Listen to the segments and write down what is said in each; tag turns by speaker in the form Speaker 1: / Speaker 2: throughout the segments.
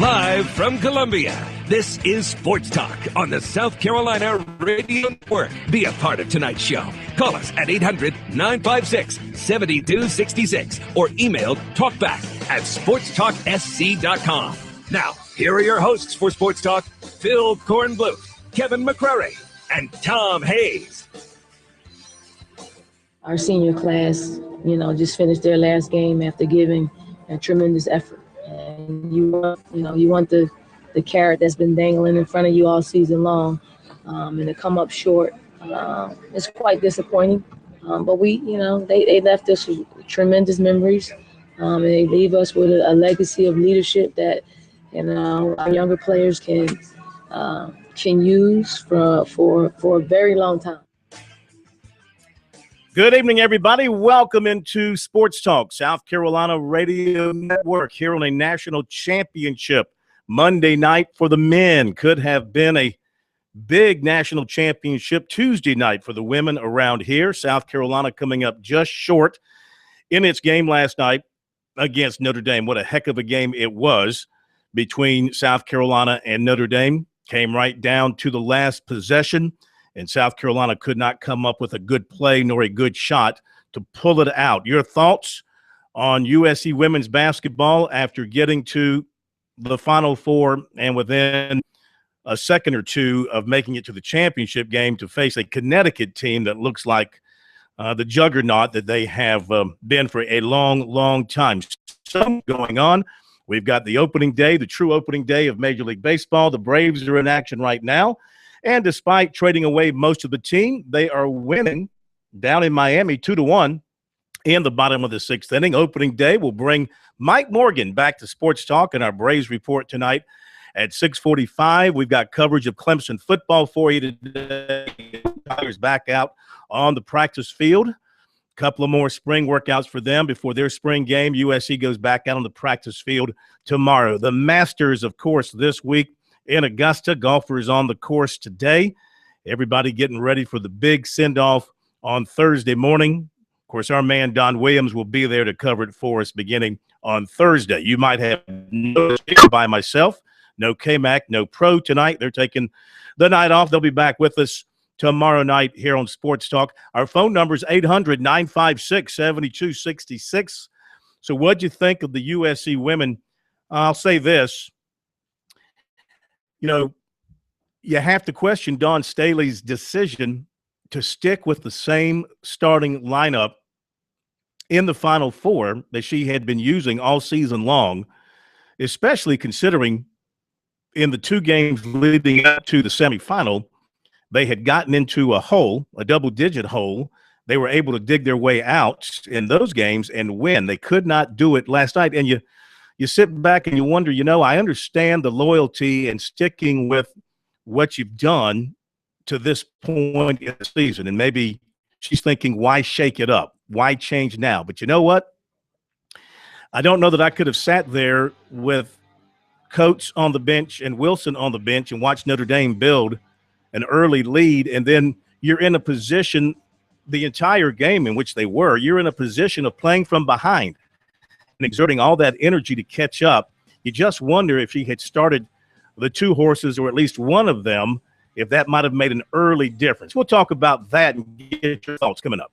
Speaker 1: Live from Columbia, this is Sports Talk on the South Carolina Radio Network. Be a part of tonight's show. Call us at 800-956-7266 or email talkback@sportstalksc.com. Now, here are your hosts for Sports Talk, Phil Kornbluth, Kevin McCrary, and Tom Hayes.
Speaker 2: Our senior class, just finished their last game after giving a tremendous effort. And you want the carrot that's been dangling in front of you all season long, and to come up short, it's quite disappointing. But they left us with tremendous memories, and they leave us with a legacy of leadership that our younger players can use for a very long time.
Speaker 3: Good evening, everybody. Welcome into Sports Talk, South Carolina Radio Network, here on a national championship Monday night for the men. Could have been a big national championship Tuesday night for the women around here. South Carolina coming up just short in its game last night against Notre Dame. What a heck of a game it was between South Carolina and Notre Dame. Came right down to the last possession, and South Carolina could not come up with a good play nor a good shot to pull it out. Your thoughts on USC women's basketball after getting to the Final Four and within a second or two of making it to the championship game to face a Connecticut team that looks like the juggernaut that they have been for a long, long time. So going on, we've got the opening day, the true opening day of Major League Baseball. The Braves are in action right now. And despite trading away most of the team, they are winning down in Miami 2-1 in the bottom of the sixth inning. Opening day will bring Mike Morgan back to Sports Talk in our Braves report tonight at 6:45. We've got coverage of Clemson football for you today. Tigers back out on the practice field. Couple of more spring workouts for them before their spring game. USC goes back out on the practice field tomorrow. The Masters, of course, this week in Augusta. Golfers on the course today. Everybody getting ready for the big send-off on Thursday morning. Of course, our man Don Williams will be there to cover it for us beginning on Thursday. You might have noticed by myself, no K-Mac, no Pro tonight. They're taking the night off. They'll be back with us tomorrow night here on Sports Talk. Our phone number is 800-956-7266. So what'd you think of the USC women? I'll say this. You have to question Dawn Staley's decision to stick with the same starting lineup in the Final Four that she had been using all season long, especially considering in the two games leading up to the semifinal, they had gotten into a hole, a double-digit hole. They were able to dig their way out in those games and win. They could not do it last night. And you sit back and you wonder, I understand the loyalty and sticking with what you've done to this point in the season. And maybe she's thinking, why shake it up? Why change now? But you know what? I don't know that I could have sat there with Coates on the bench and Wilson on the bench and watched Notre Dame build an early lead. And then you're in a position the entire game in which they were, you're in a position of playing from behind and exerting all that energy to catch up. You just wonder if she had started the two horses, or at least one of them, if that might have made an early difference. We'll talk about that and get your thoughts coming up.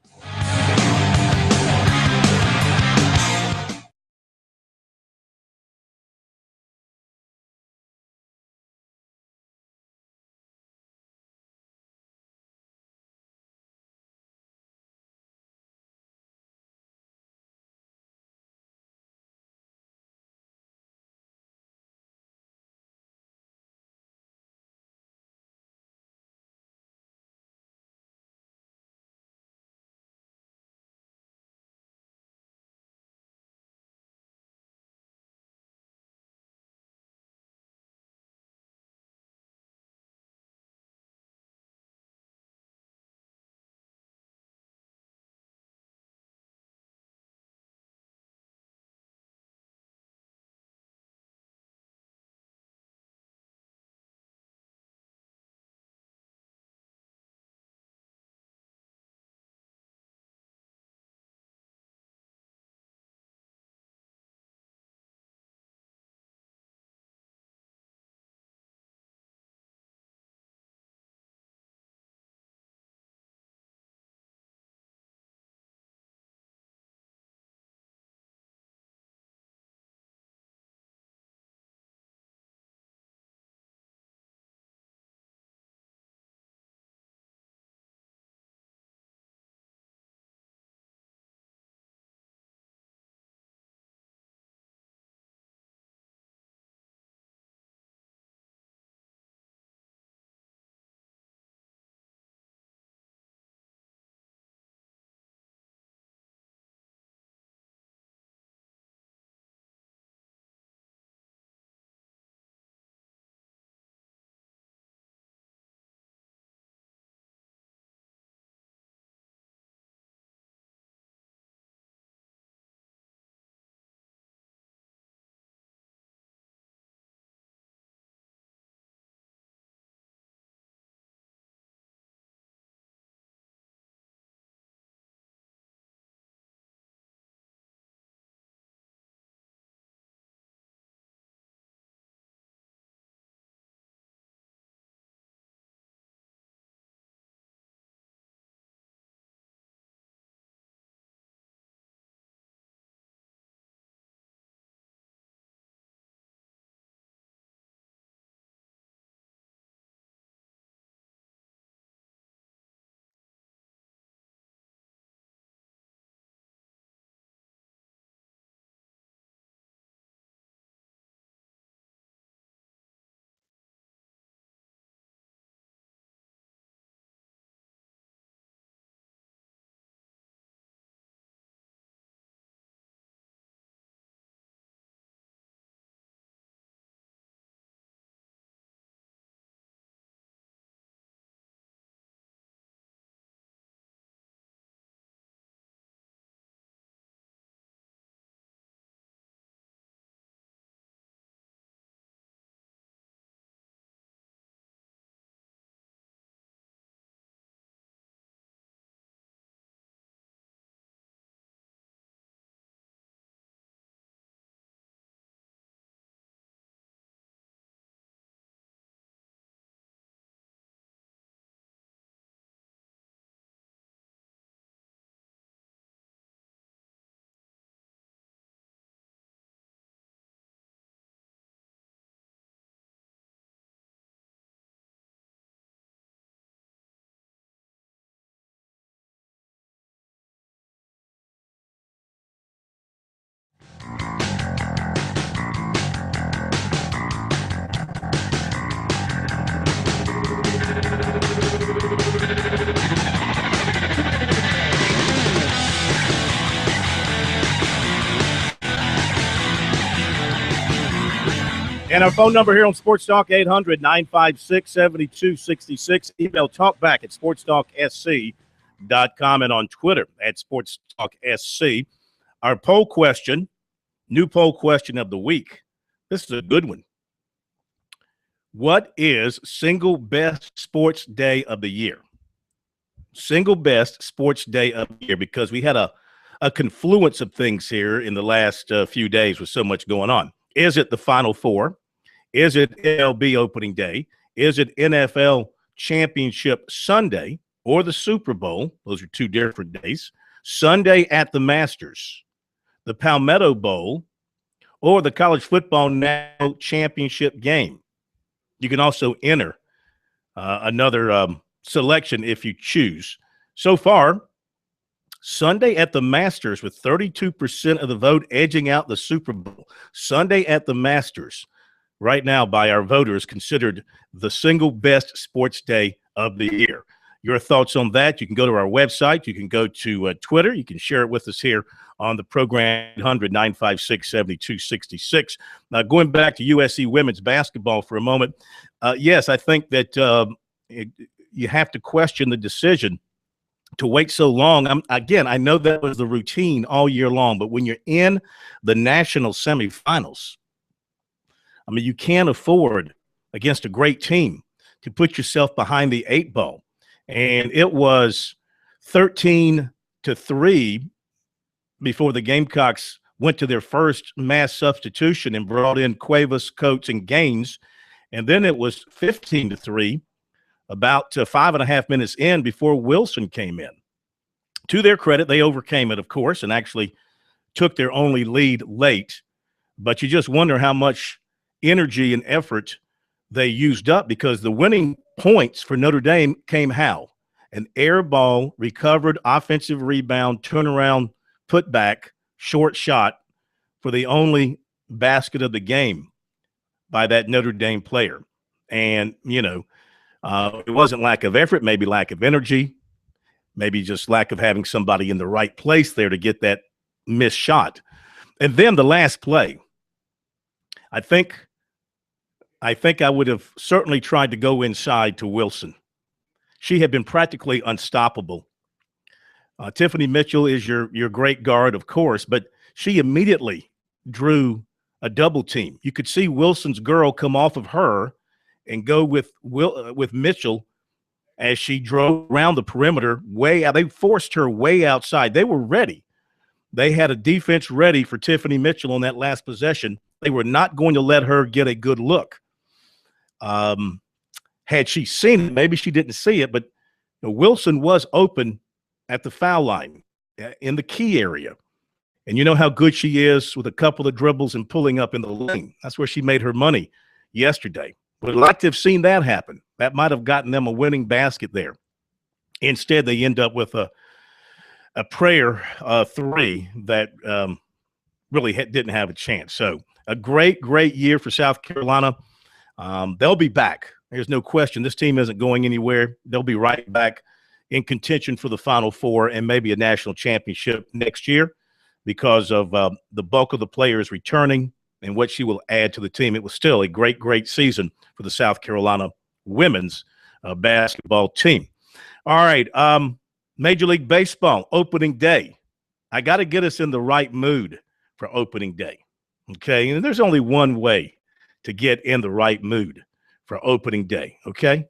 Speaker 3: And our phone number here on Sports Talk, 800-956-7266. Email talkback at sportstalksc.com and on Twitter at sportstalksc. Our poll question, new poll question of the week. This is a good one. What is single best sports day of the year? Single best sports day of the year, because we had a confluence of things here in the last few days with so much going on. Is it the Final Four? Is it MLB opening day? Is it NFL championship Sunday or the Super Bowl? Those are two different days. Sunday at the Masters, the Palmetto Bowl, or the college football national championship game. You can also enter another selection if you choose. So far, Sunday at the Masters with 32% of the vote edging out the Super Bowl. Sunday at the Masters, right now by our voters, considered the single best sports day of the year. Your thoughts on that? You can go to our website. You can go to Twitter. You can share it with us here on the program, 800-956-7266. Now, going back to USC women's basketball for a moment, yes, I think that you have to question the decision to wait so long. Again, I know that was the routine all year long, but when you're in the national semifinals, I mean, you can't afford, against a great team, to put yourself behind the eight ball. And it was 13-3 before the Gamecocks went to their first mass substitution and brought in Cuevas, Coates, and Gaines. And then it was 15-3 about 5.5 minutes in before Wilson came in. To their credit, they overcame it, of course, and actually took their only lead late. But you just wonder how much energy and effort they used up, because the winning points for Notre Dame came how? An air ball, recovered offensive rebound, turnaround, putback, short shot for the only basket of the game by that Notre Dame player. And, you know, it wasn't lack of effort, maybe lack of energy, maybe just lack of having somebody in the right place there to get that missed shot. And then the last play, I think I would have certainly tried to go inside to Wilson. She had been practically unstoppable. Tiffany Mitchell is your great guard, of course, but she immediately drew a double team. You could see Wilson's girl come off of her and go with Mitchell as she drove around the perimeter way out. They forced her way outside. They were ready. They had a defense ready for Tiffany Mitchell on that last possession. They were not going to let her get a good look. Had she seen it, maybe she didn't see it, but Wilson was open at the foul line in the key area. And you know how good she is with a couple of dribbles and pulling up in the lane. That's where she made her money yesterday. Would like to have seen that happen. That might have gotten them a winning basket there. Instead, they end up with a prayer three that really didn't have a chance. So a great year for South Carolina. They'll be back. There's no question. This team isn't going anywhere. They'll be right back in contention for the Final Four and maybe a national championship next year because of the bulk of the players returning and what she will add to the team. It was still a great season for the South Carolina women's basketball team. All right, Major League Baseball opening day. I got to get us in the right mood for opening day, okay? And there's only one way to get in the right mood for opening day, okay?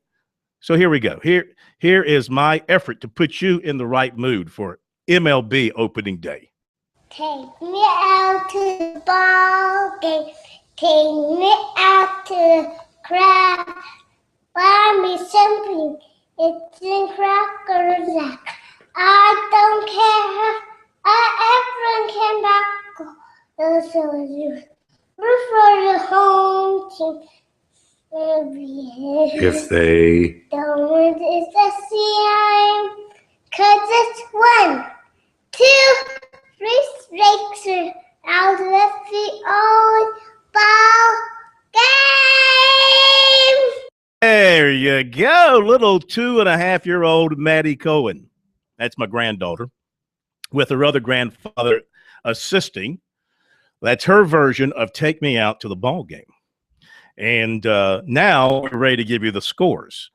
Speaker 3: So here we go. Here is my effort to put you in the right mood for MLB opening day.
Speaker 4: Take me out to the ball game. Take me out to the crowd. Buy me something. It's in Cracker Jack. I don't care. Everyone can back. Those are you. Root for the home team.
Speaker 5: If they
Speaker 4: don't win, it's a CM. 'Cause it's 1, 2, 3 strikes are out of the old ball game.
Speaker 3: There you go, little 2.5-year-old Maddie Cohen. That's my granddaughter, with her other grandfather assisting. That's her version of Take Me Out to the Ball Game. And now we're ready to give you the scores.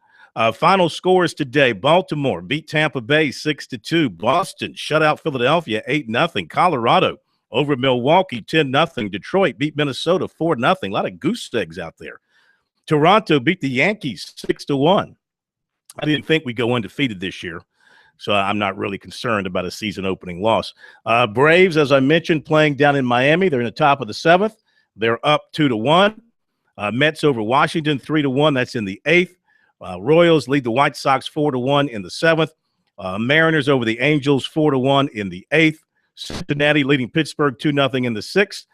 Speaker 3: Final scores today: Baltimore beat Tampa Bay 6-2. Boston shut out Philadelphia 8-0. Colorado over Milwaukee 10-0. Detroit beat Minnesota 4-0. A lot of goose eggs out there. Toronto beat the Yankees 6-1. I didn't think we'd go undefeated this year, so I'm not really concerned about a season-opening loss. Braves, as I mentioned, playing down in Miami. They're in the top of the 7th. They're up 2-1. Mets over Washington 3-1. That's in the 8th. Royals lead the White Sox 4-1 in the 7th. Mariners over the Angels 4-1 in the 8th. Cincinnati leading Pittsburgh 2-0 in the 6th.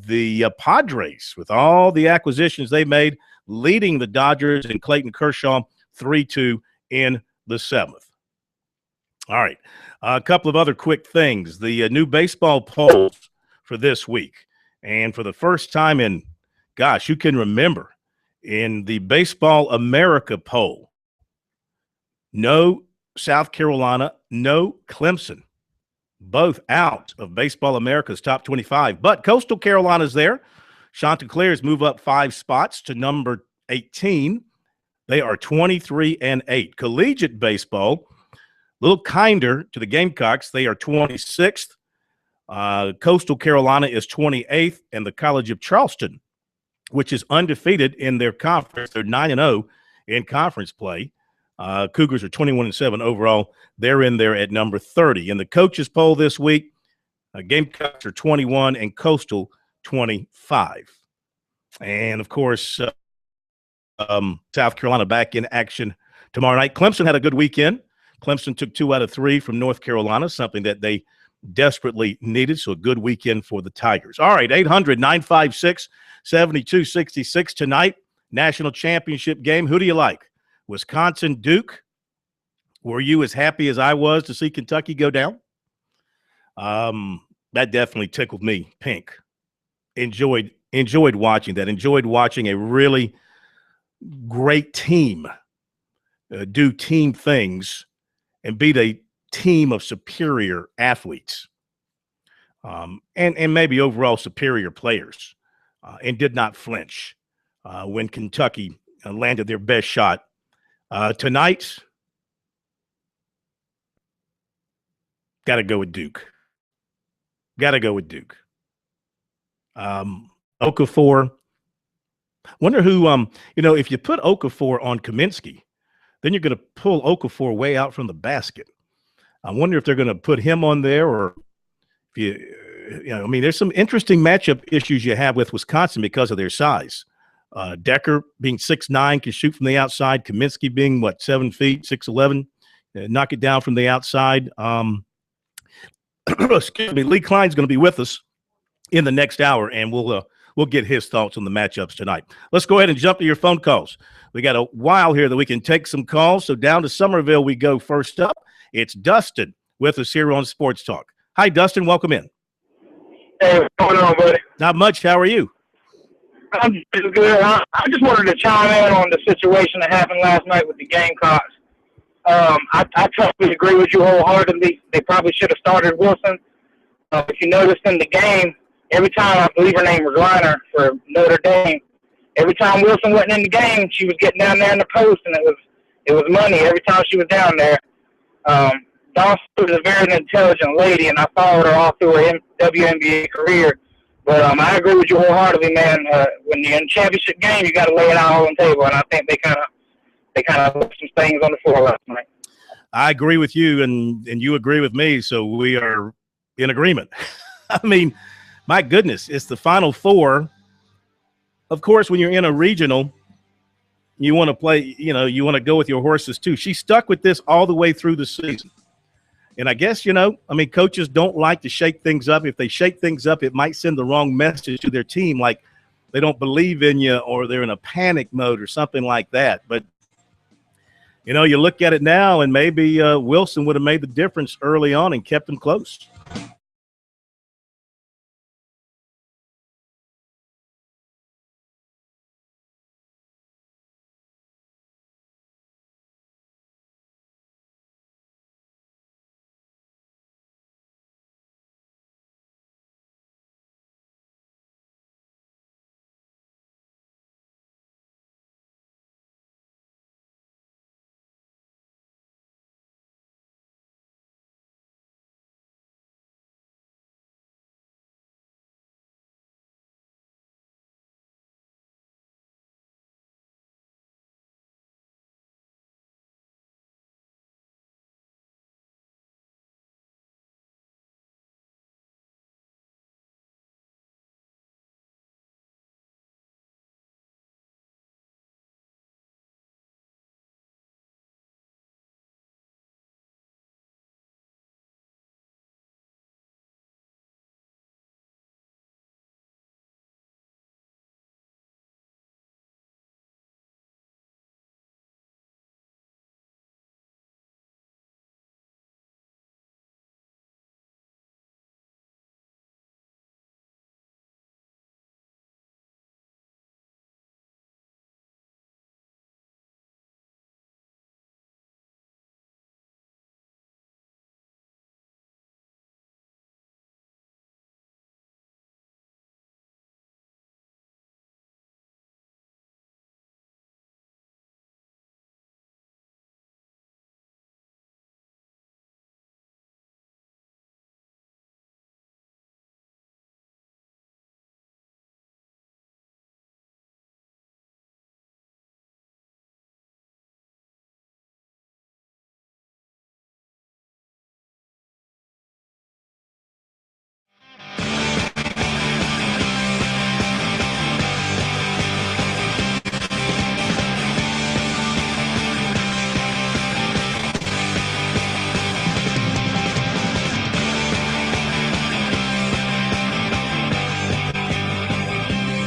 Speaker 3: The Padres, with all the acquisitions they made, leading the Dodgers and Clayton Kershaw 3-2 in the 7th. All right, a couple of other quick things. The new baseball polls for this week, and for the first time in, gosh, you can remember, in the Baseball America poll, no South Carolina, no Clemson, both out of Baseball America's top 25. But Coastal Carolina's there. Chanticleers move up 5 spots to number 18. They are 23-8. Collegiate baseball, a little kinder to the Gamecocks. They are 26th. Coastal Carolina is 28th, and the College of Charleston, which is undefeated in their conference. They're 9-0 in conference play. Cougars are 21-7 overall. They're in there at number 30. In the coaches poll this week, Gamecocks are 21 and Coastal 25. And, of course, South Carolina back in action tomorrow night. Clemson had a good weekend. Clemson took 2 out of 3 from North Carolina, something that they desperately needed. So a good weekend for the Tigers. All right, 800-956-7266 tonight. National championship game. Who do you like? Wisconsin, Duke. Were you as happy as I was to see Kentucky go down? That definitely tickled me pink. Enjoyed watching that. Enjoyed watching a really great team do team things and beat a team of superior athletes and maybe overall superior players, and did not flinch when Kentucky landed their best shot. Tonight, got to go with Duke. Okafor. Wonder who, if you put Okafor on Kaminsky, then you're going to pull Okafor way out from the basket. I wonder if they're going to put him on there, or if there's some interesting matchup issues you have with Wisconsin because of their size. Decker being 6'9", can shoot from the outside. Kaminsky being, 7 feet, 6'11", knock it down from the outside. Excuse me, Lee Klein's going to be with us in the next hour, and we'll get his thoughts on the matchups tonight. Let's go ahead and jump to your phone calls. We got a while here that we can take some calls, so down to Somerville we go first up. It's Dustin with us here on Sports Talk. Hi, Dustin. Welcome in.
Speaker 5: Hey, what's going on, buddy?
Speaker 3: Not much. How are you?
Speaker 5: I'm doing good. I just wanted to chime in on the situation that happened last night with the Gamecocks. I totally agree with you wholeheartedly. They probably should have started Wilson. If you noticed in the game, every time, I believe her name was Reiner for Notre Dame, every time Wilson wasn't in the game, she was getting down there in the post, and it was money every time she was down there. Dawson was a very intelligent lady, and I followed her all through her WNBA career. But I agree with you wholeheartedly, man. When you're in a championship game, you got to lay it out on the table, and I think they kind of left some things on the floor last night.
Speaker 3: I agree with you, and you agree with me, so we are in agreement. I mean, my goodness, it's the Final Four. Of course, when you're in a regional, you want to play, you want to go with your horses too. She stuck with this all the way through the season. And I guess, coaches don't like to shake things up. If they shake things up, it might send the wrong message to their team, like they don't believe in you or they're in a panic mode or something like that. But, you look at it now, and maybe Wilson would have made the difference early on and kept them close.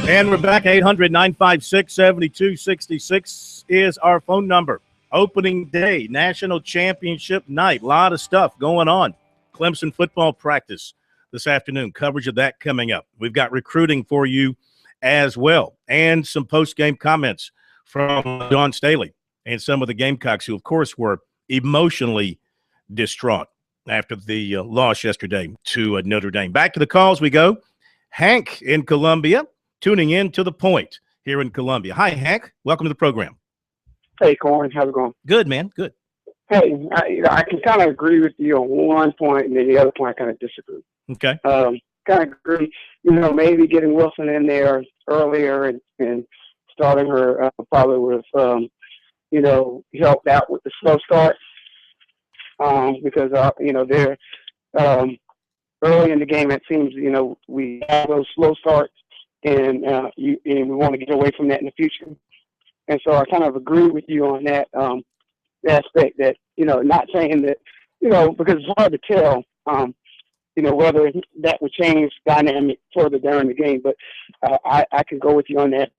Speaker 3: And we're back. 800-956-7266 is our phone number. Opening day, national championship night. A lot of stuff going on. Clemson football practice this afternoon. Coverage of that coming up. We've got recruiting for you as well. And some post-game comments from Dawn Staley and some of the Gamecocks who, of course, were emotionally distraught after the loss yesterday to Notre Dame. Back to the calls we go. Hank in Columbia, tuning in to The Point here in Columbia. Hi, Hank. Welcome to the program.
Speaker 6: Hey, Corn. How's it going?
Speaker 3: Good, man. Good.
Speaker 6: Hey, I can kind of agree with you on one point, and then the other point I kind of disagree.
Speaker 3: Okay.
Speaker 6: Kind of agree, maybe getting Wilson in there earlier and starting her probably with, helped out with the slow start because, they're early in the game, it seems, we have those slow starts, and we want to get away from that in the future. And so I kind of agree with you on that aspect that, not saying that, because it's hard to tell, whether that would change dynamic further during the game. But I can go with you on that.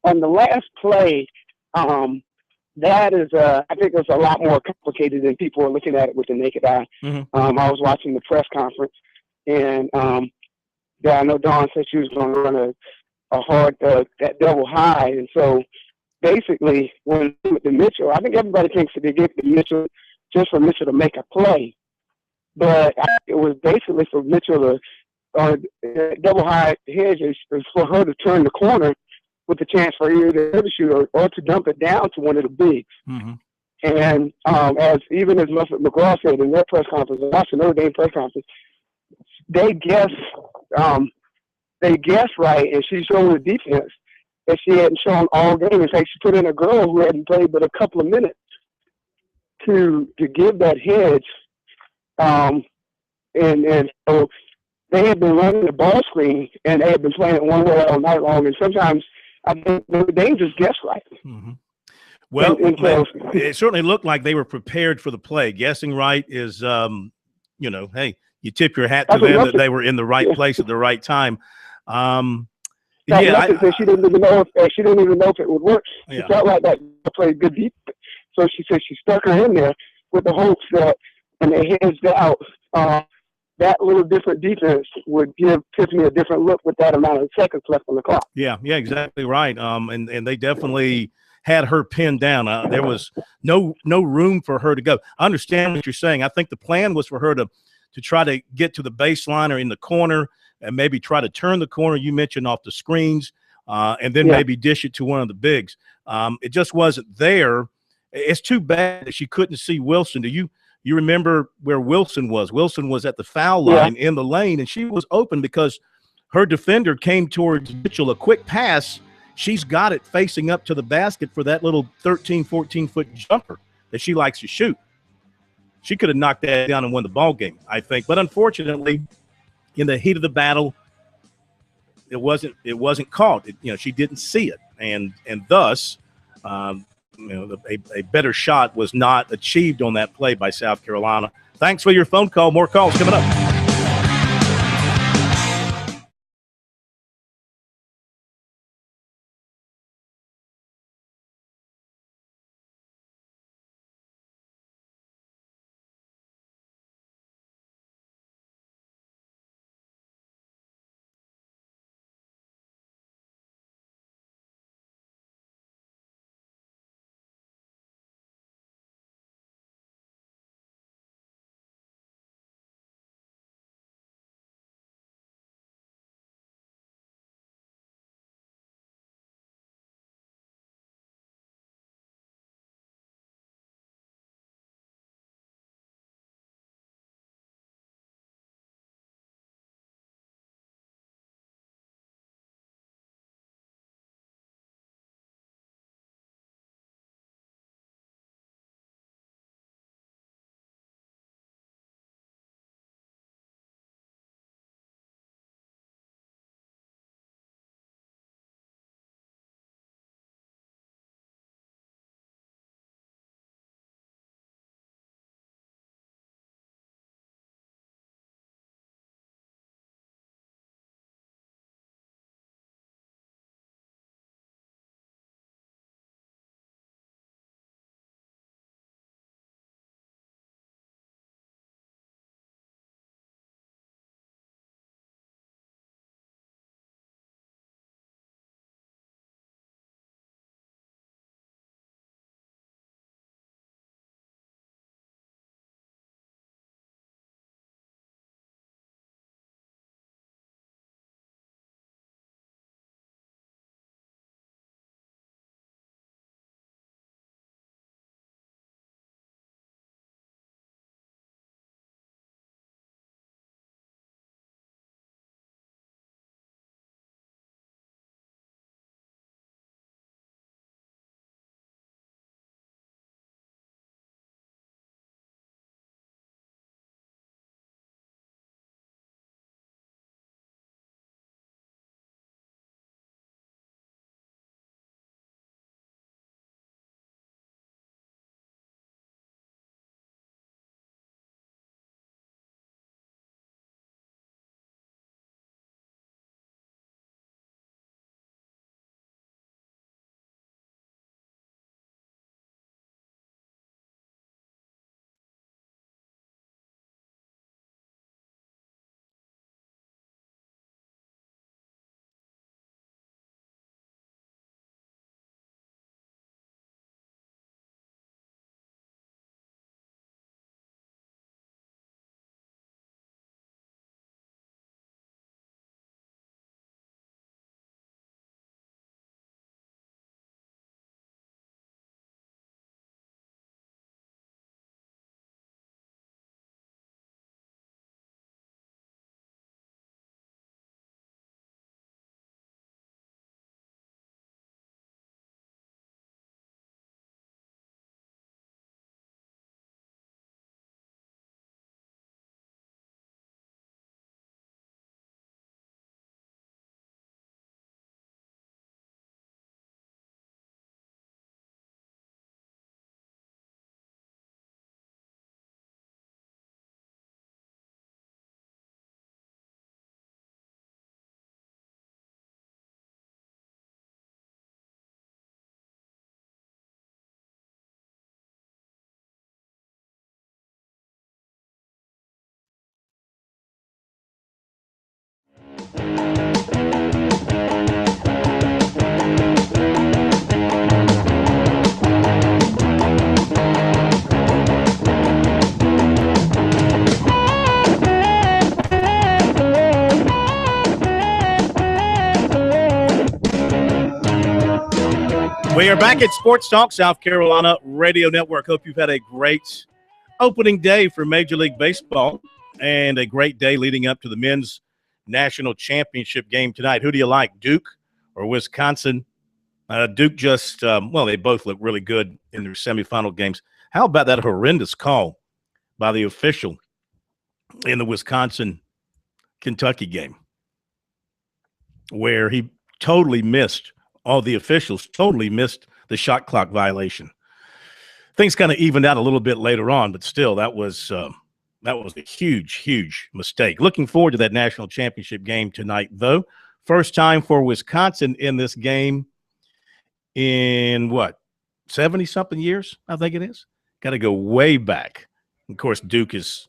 Speaker 6: On the last play, that is, I think it's a lot more complicated than people are looking at it with the naked eye.
Speaker 3: Mm-hmm.
Speaker 6: I was watching the press conference, and I know Dawn said she was going to run a hard, that double high. And so basically, when with the Mitchell, I think everybody thinks that they get the Mitchell just for Mitchell to make a play. But it was basically for Mitchell to double high hedge is for her to turn the corner with the chance for either to shoot or to dump it down to one of the bigs.
Speaker 3: Mm-hmm.
Speaker 6: And as Muffet McGraw said in their press conference, watching Notre Dame press conference, they guessed right, and she showed the defense that she hadn't shown all game. In fact, she put in a girl who hadn't played but a couple of minutes to give that hedge. And so they had been running the ball screen, and they had been playing it one way all night long. And sometimes I think Notre Dame just guessed right.
Speaker 3: Mm-hmm. Well,
Speaker 6: so,
Speaker 3: it certainly looked like they were prepared for the play. Guessing right is, hey, you tip your hat to them that they were in the right place at the right time.
Speaker 6: She didn't even know if it would work.
Speaker 3: Yeah.
Speaker 6: She felt like that played good deep, so she said she stuck her in there with the hopes that when they hedged out, that little different defense would give Tiffany a different look with that amount of seconds left on the clock.
Speaker 3: Yeah, exactly right. And they definitely had her pinned down. There was no room for her to go. I understand what you're saying. I think the plan was for her to try to get to the baseline or in the corner and maybe try to turn the corner. You mentioned off the screens, and then maybe dish it to one of the bigs. It just wasn't there. It's too bad that she couldn't see Wilson. Do you remember where Wilson was? Wilson was at the foul line in the lane, and she was open because her defender came towards Mitchell. A quick pass, she's got it facing up to the basket for that little 13, 14-foot jumper that she likes to shoot. She could have knocked that down and won the ball game, I think. But unfortunately, in the heat of the battle, it wasn't caught. She didn't see it, and thus, a better shot was not achieved on that play by South Carolina. Thanks for your phone call. More calls coming up. We are back at Sports Talk, South Carolina Radio Network. Hope you've had a great opening day for Major League Baseball and a great day leading up to the men's national championship game tonight. Who do you like, Duke or Wisconsin? Duke just, they both look really good in their semifinal games. How about that horrendous call by the official in the Wisconsin-Kentucky game where he totally missed, all the officials totally missed the shot clock violation. Things kind of evened out a little bit later on, but still that was a huge, huge mistake. Looking forward to that national championship game tonight, though. First time for Wisconsin in this game in 70-something years, I think it is. Got to go way back. Of course, Duke is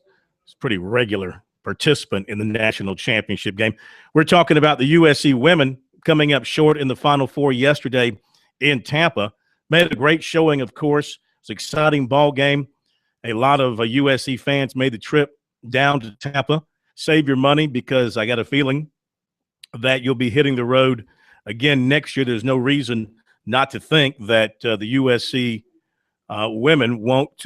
Speaker 3: a pretty regular participant in the national championship game. We're talking about the USC women coming up short in the Final Four yesterday in Tampa. Made a great showing, of course. It's an exciting ball game. A lot of USC fans made the trip down to Tampa. Save your money because I got a feeling that you'll be hitting the road again next year. There's no reason not to think that the USC women won't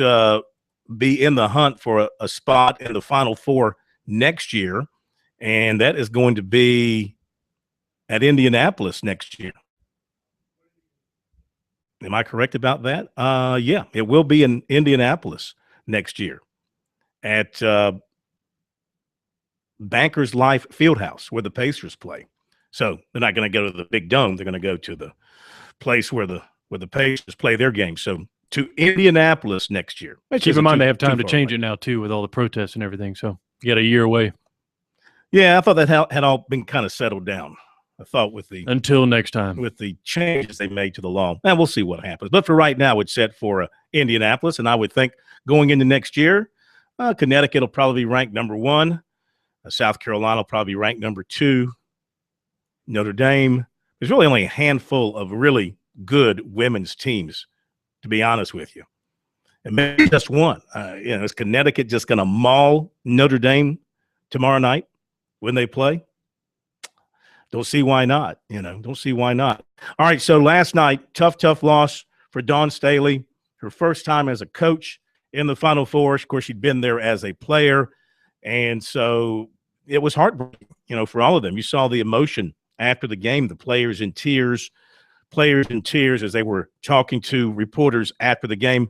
Speaker 3: be in the hunt for a spot in the Final Four next year, and that is going to be at Indianapolis next year. Am I correct about that? Yeah, it will be in Indianapolis next year at Bankers Life Fieldhouse where the Pacers play. So they're not going to go to the Big Dome. They're going to go to the place where the Pacers play their game. So to Indianapolis next year.
Speaker 7: Keep in mind they have time to change it now too with all the protests and everything. So you got a year away. Yeah,
Speaker 3: I thought that had all been kind of settled down. I thought
Speaker 7: until next time
Speaker 3: with the changes they made to the law. And we'll see what happens. But for right now, it's set for Indianapolis. And I would think going into next year, Connecticut will probably be ranked number 1. South Carolina will probably be ranked number 2. Notre Dame. There's really only a handful of really good women's teams, to be honest with you. And maybe just one. Is Connecticut just going to maul Notre Dame tomorrow night when they play? Don't see why not. Don't see why not. All right, so last night, tough loss for Dawn Staley. Her first time as a coach in the Final Four. Of course, she'd been there as a player. And so it was heartbreaking, for all of them. You saw the emotion after the game, the players in tears as they were talking to reporters after the game.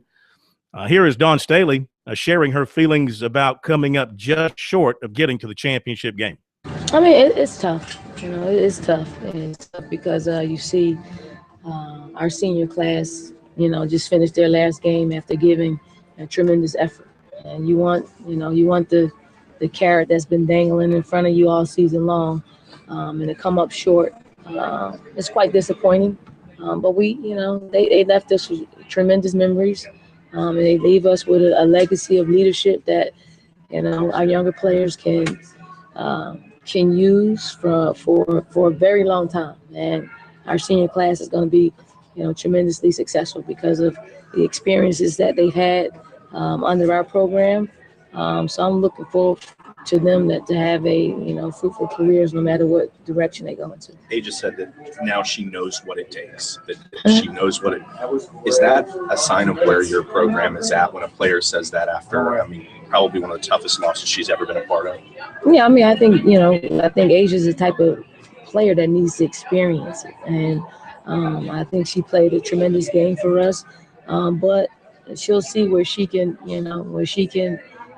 Speaker 3: Here is Dawn Staley sharing her feelings about coming up just short of getting to the championship game.
Speaker 2: I mean, it's tough. It's tough. It's tough because you see our senior class, just finished their last game after giving a tremendous effort. And you want the carrot that's been dangling in front of you all season long, and to come up short. It's quite disappointing. But they left us with tremendous memories, and they leave us with a legacy of leadership that, our younger players can use for a very long time. And our senior class is going to be, tremendously successful because of the experiences that they've had under our program. So I'm looking forward to them to have fruitful careers no matter what direction they go into.
Speaker 8: Aja said that now she knows what it takes, that she knows what it is. That a sign of where your program is at when a player says that after, probably one of the toughest losses she's ever been a part of?
Speaker 2: Yeah, I think Asia's the type of player that needs to experience it. And I think she played a tremendous game for us. But she'll see where she can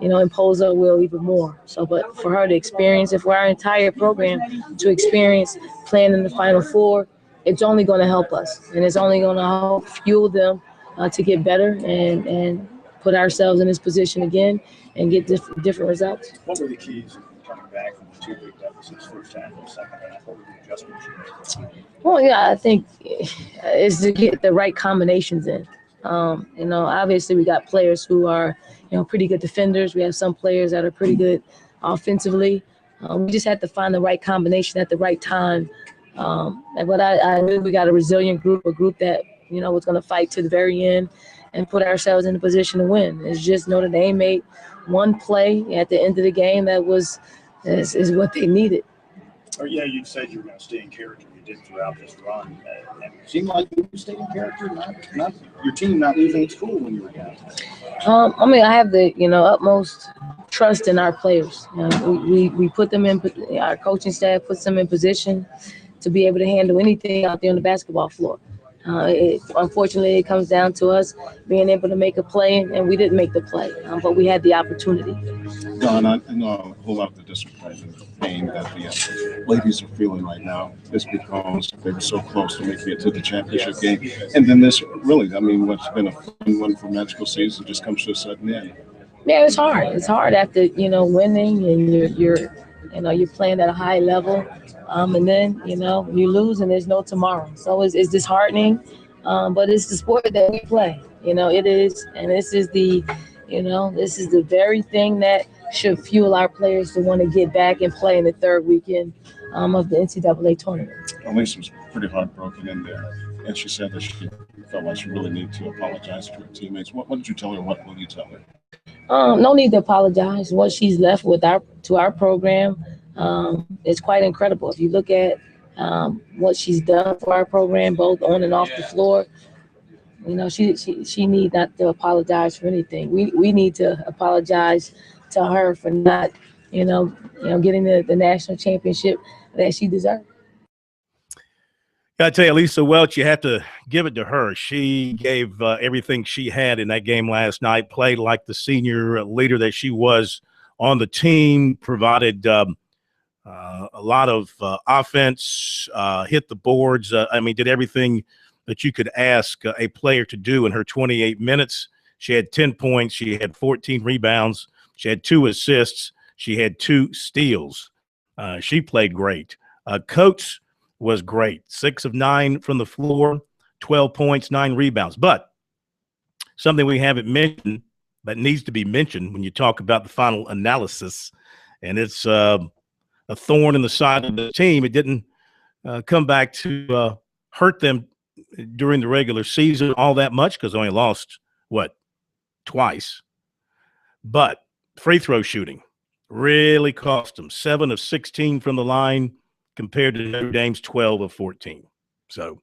Speaker 2: impose her will even more. So, but for her to experience it, for our entire program to experience playing in the Final Four, it's only going to help us. And it's only going to help fuel them to get better and put ourselves in this position again and get different results.
Speaker 9: What were the keys coming back from the 2 big deficits, first half and second half? What were the adjustments you made?
Speaker 2: Well, yeah, I think it's to get the right combinations in. Obviously we got players who are, pretty good defenders. We have some players that are pretty good offensively. We just had to find the right combination at the right time. But I knew we got a resilient group, a group that, was going to fight to the very end and put ourselves in a position to win. It's just Notre Dame made one play at the end of the game that is what they needed.
Speaker 9: You said you were going to stay in character. You did throughout this run. And it seemed like you stayed in character, not your team not losing at school when you were down.
Speaker 2: I mean, I have the utmost trust in our players. We put them in. Our coaching staff puts them in position to be able to handle anything out there on the basketball floor. Unfortunately, it comes down to us being able to make a play, and we didn't make the play, but we had the opportunity.
Speaker 10: Don, I know a whole lot of the disappointment and pain that the ladies are feeling right now is because they were so close to making it to the championship game. And then this really, I mean, what's been a fun one for magical season just comes to a sudden end.
Speaker 2: Yeah, it's hard. It's hard after winning and you're playing at a high level, and then you lose and there's no tomorrow. So it's disheartening, but it's the sport that we play. It is, and this is the very thing that should fuel our players to want to get back and play in the third weekend of the NCAA tournament.
Speaker 10: Elise was pretty heartbroken in there, and she said that she felt like she really needed to apologize to her teammates. What did you tell her? What will you tell her?
Speaker 2: No need to apologize. What she's left with to our program is quite incredible. If you look at what she's done for our program, both on and off the floor, she need not to apologize for anything. We need to apologize to her for not, getting the national championship that she deserved.
Speaker 3: I tell you, Lisa Welch, you have to give it to her. She gave everything she had in that game last night, played like the senior leader that she was on the team, provided a lot of offense, hit the boards. Did everything that you could ask a player to do in her 28 minutes. She had 10 points. She had 14 rebounds. She had 2 assists. She had 2 steals. She played great. Coach was great. 6 of 9 from the floor, 12 points, 9 rebounds. But something we haven't mentioned that needs to be mentioned when you talk about the final analysis, and it's a thorn in the side of the team. It didn't come back to hurt them during the regular season all that much because they only lost, twice. But free throw shooting really cost them. 7 of 16 from the line compared to Notre Dame's 12 of 14. So,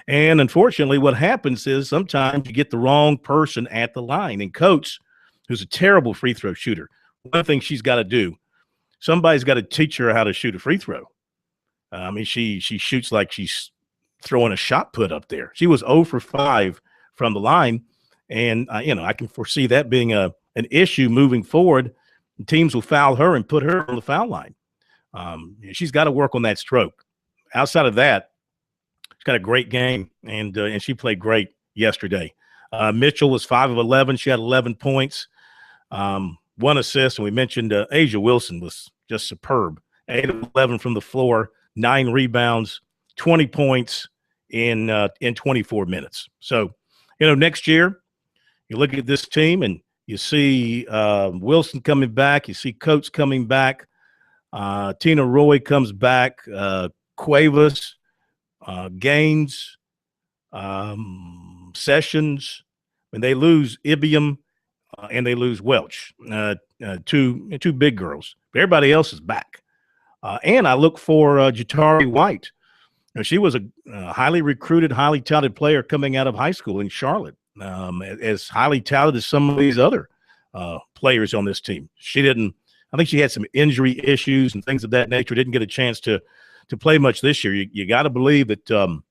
Speaker 3: and unfortunately, what happens is sometimes you get the wrong person at the line. And Coach, who's a terrible free throw shooter, one thing she's got to do, somebody's got to teach her how to shoot a free throw. She shoots like she's throwing a shot put up there. She was 0 for 5 from the line. And, I can foresee that being an issue moving forward. Teams will foul her and put her on the foul line. She's got to work on that stroke. Outside of that, she's got a great game, and she played great yesterday. Mitchell was 5 of 11. She had 11 points, 1 assist, and we mentioned Asia Wilson was just superb. 8 of 11 from the floor, 9 rebounds, 20 points in 24 minutes. So, next year, you look at this team and you see Wilson coming back. You see Coates coming back. Tina Roy comes back. Cuevas, Gaines, Sessions. When they lose Ibiam and they lose Welch, two big girls. But everybody else is back. And I look for Jatari White. She was a highly recruited, highly talented player coming out of high school in Charlotte, as highly talented as some of these other players on this team. I think she had some injury issues and things of that nature, didn't get a chance to play much this year. You got to believe that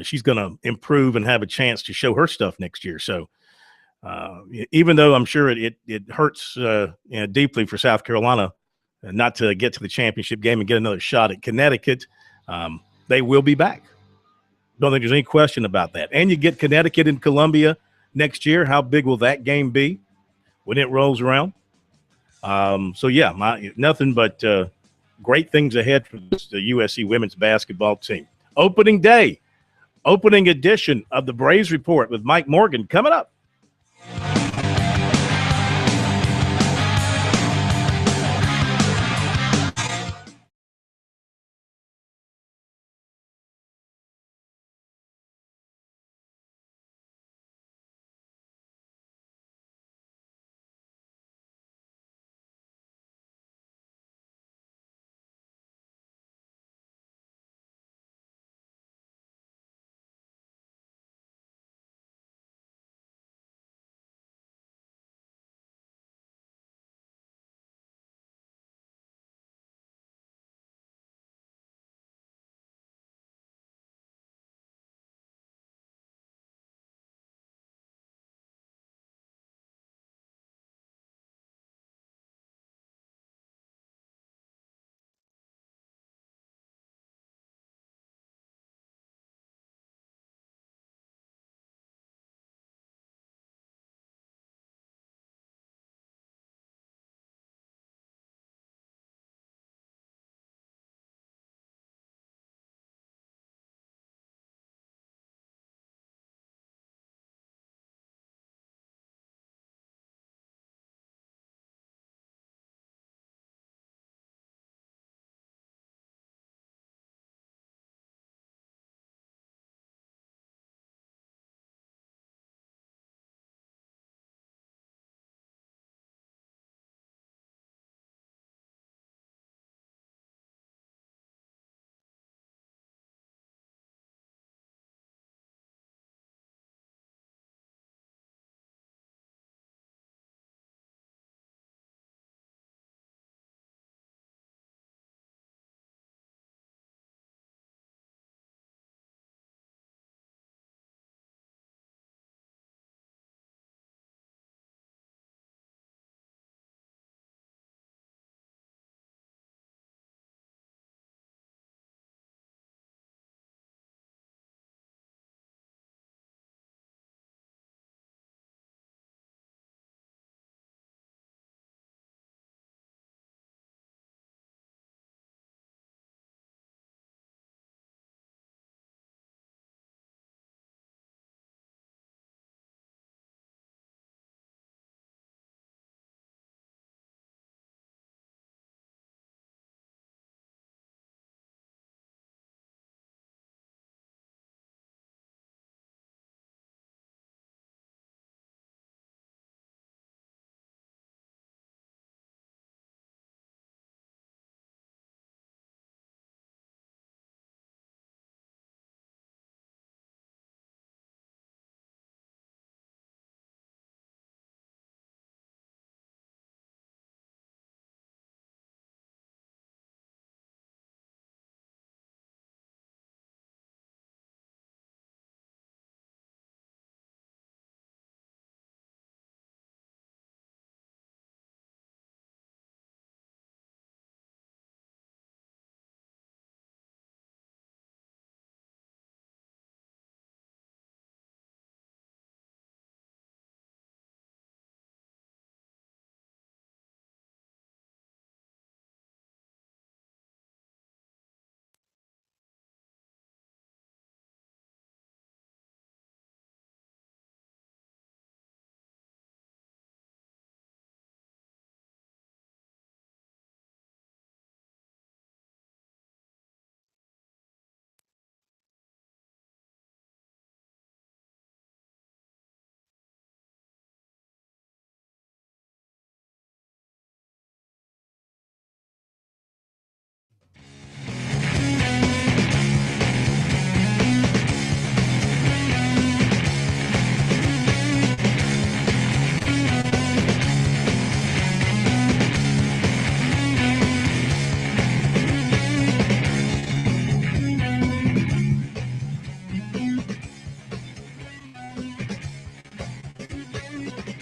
Speaker 3: she's going to improve and have a chance to show her stuff next year. So even though I'm sure it hurts deeply for South Carolina not to get to the championship game and get another shot at Connecticut, they will be back. Don't think there's any question about that. And you get Connecticut and Columbia next year. How big will that game be when it rolls around? Nothing but great things ahead for the USC women's basketball team. Opening day, opening edition of the Braves Report with Mike Morgan coming up.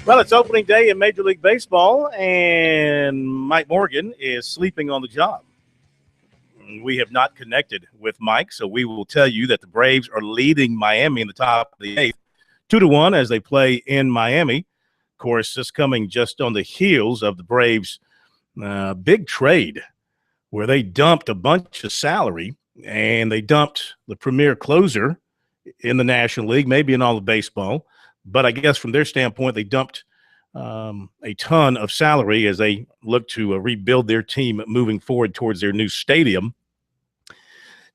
Speaker 3: Well, it's opening day in Major League Baseball, and Mike Morgan is sleeping on the job. We have not connected with Mike, so we will tell you that the Braves are leading Miami in the top of the eighth, 2-1 as they play in Miami. Of course, this coming just on the heels of the Braves' big trade where they dumped a bunch of salary, and they dumped the premier closer in the National League, maybe in all of baseball. But I guess from their standpoint, they dumped a ton of salary as they look to rebuild their team moving forward towards their new stadium.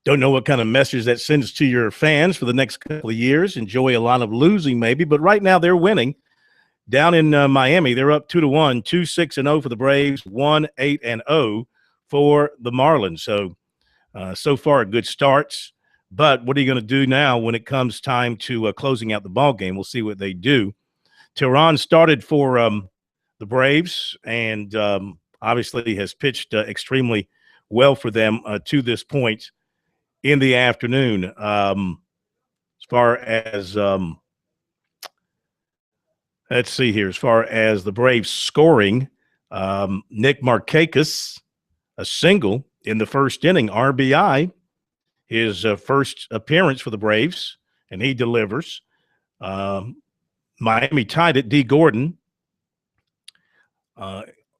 Speaker 3: Don't know what kind of message that sends to your fans for the next couple of years. Enjoy a lot of losing maybe, but right now they're winning. Down in Miami, they're up 2-1, 2-6-0 for the Braves, 1-8-0 for the Marlins. So far, good starts. But what are you going to do now when it comes time to closing out the ball game? We'll see what they do. Tehran started for the Braves and obviously has pitched extremely well for them to this point in the afternoon. As far as let's see here, as far as the Braves scoring, Nick Markakis, a single in the first inning, RBI, his first appearance for the Braves, and he delivers. Miami tied it. D. Gordon,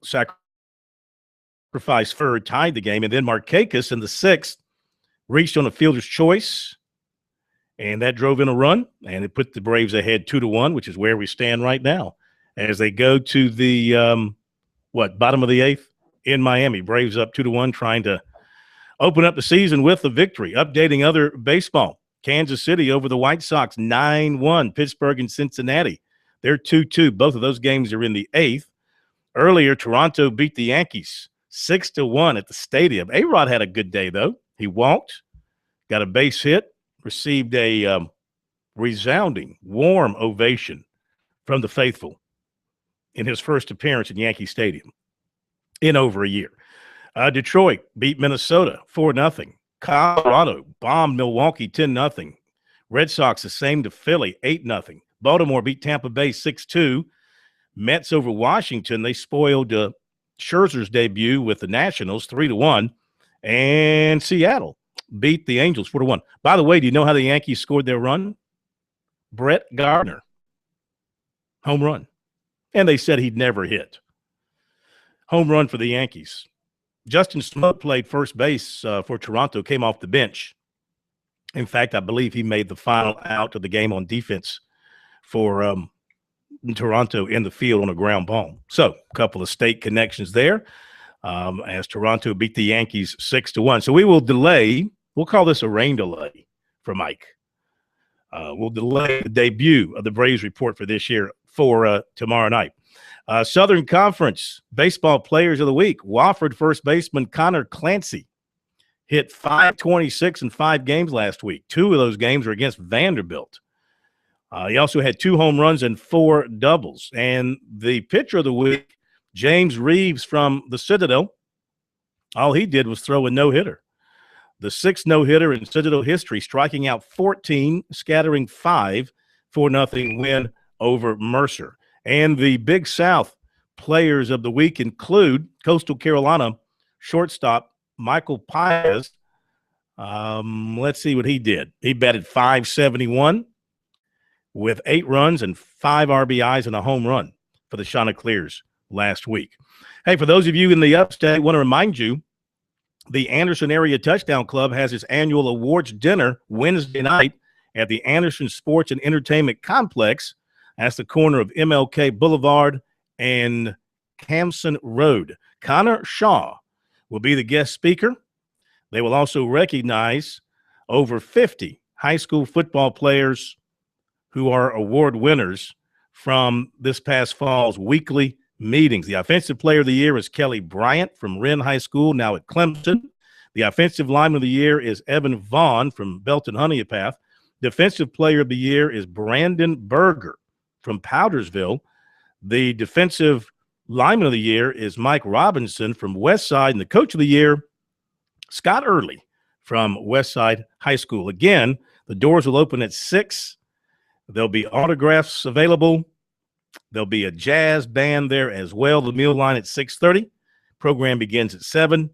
Speaker 3: sacrifice third, tied the game, and then Markakis in the sixth reached on a fielder's choice, and that drove in a run, and it put the Braves ahead 2-1, which is where we stand right now as they go to the bottom of the eighth in Miami. Braves up 2-1, trying to open up the season with a victory. Updating other baseball. Kansas City over the White Sox, 9-1. Pittsburgh and Cincinnati, they're 2-2. Both of those games are in the eighth. Earlier, Toronto beat the Yankees 6-1 at the stadium. A-Rod had a good day, though. He walked, got a base hit, received a resounding, warm ovation from the faithful in his first appearance in Yankee Stadium in over a year. Detroit beat Minnesota 4-0. Colorado bombed Milwaukee 10-0. Red Sox the same to Philly 8-0. Baltimore beat Tampa Bay 6-2. Mets over Washington. They spoiled Scherzer's debut with the Nationals 3-1. And Seattle beat the Angels 4-1. By the way, do you know how the Yankees scored their run? Brett Gardner. Home run. And they said he'd never hit. Home run for the Yankees. Justin Smoke played first base for Toronto, came off the bench. In fact, I believe he made the final out of the game on defense for Toronto in the field on a ground ball. So a couple of state connections there as Toronto beat the Yankees 6-1. So we will delay. We'll call this a rain delay for Mike. We'll delay the debut of the Braves report for this year for tomorrow night. Southern Conference Baseball Players of the Week. Wofford first baseman Connor Clancy hit .526 in 5 games last week. 2 of those games were against Vanderbilt. He also had 2 home runs and 4 doubles. And the pitcher of the week, James Reeves from the Citadel, all he did was throw a no-hitter. The 6th no-hitter in Citadel history, striking out 14, scattering 5, 4-0 win over Mercer. And the Big South players of the week include Coastal Carolina shortstop Michael Paez. Let's see what he did. He batted .571 with 8 runs and 5 RBIs and a home run for the Chanticleers last week. Hey, for those of you in the upstate, I want to remind you, the Anderson Area Touchdown Club has its annual awards dinner Wednesday night at the Anderson Sports and Entertainment Complex. That's the corner of MLK Boulevard and Campson Road. Connor Shaw will be the guest speaker. They will also recognize over 50 high school football players who are award winners from this past fall's weekly meetings. The Offensive Player of the Year is Kelly Bryant from Wren High School, now at Clemson. The Offensive Lineman of the Year is Evan Vaughn from Belton Honeypath. Defensive Player of the Year is Brandon Berger from Powdersville. The Defensive Lineman of the Year is Mike Robinson from Westside. And the Coach of the Year, Scott Early from Westside High School. Again, the doors will open at 6. There'll be autographs available. There'll be a jazz band there as well. The meal line at 6:30. Program begins at 7.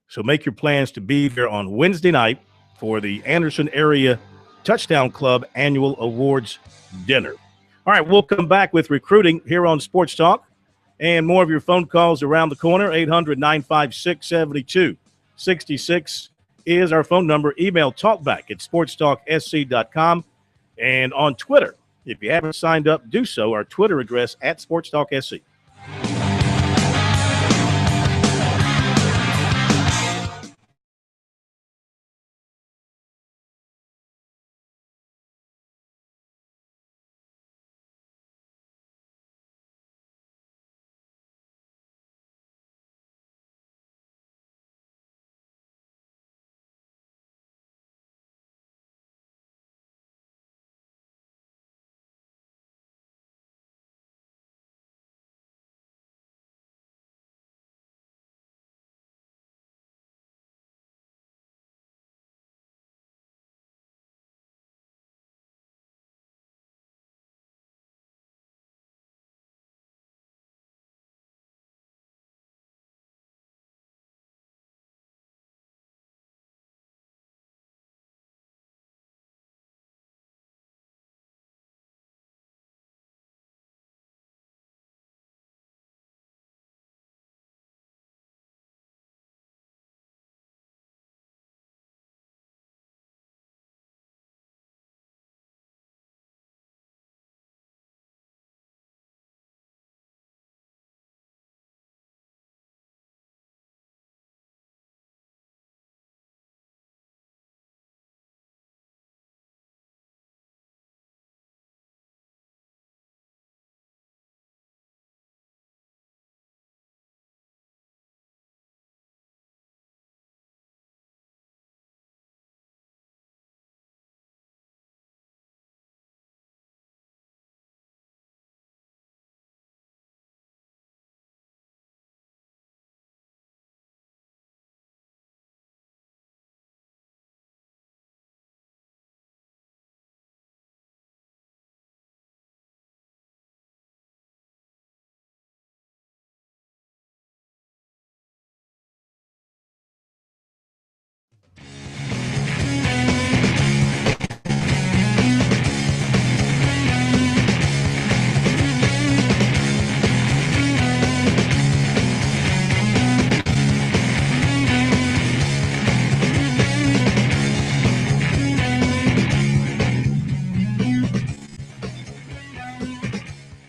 Speaker 3: So make your plans to be there on Wednesday night for the Anderson Area Touchdown Club Annual Awards Dinner. All right, we'll come back with recruiting here on Sports Talk and more of your phone calls around the corner. 800-956-7266 is our phone number. Email talkback at sportstalksc.com. And on Twitter, if you haven't signed up, do so. Our Twitter address at SportsTalkSC.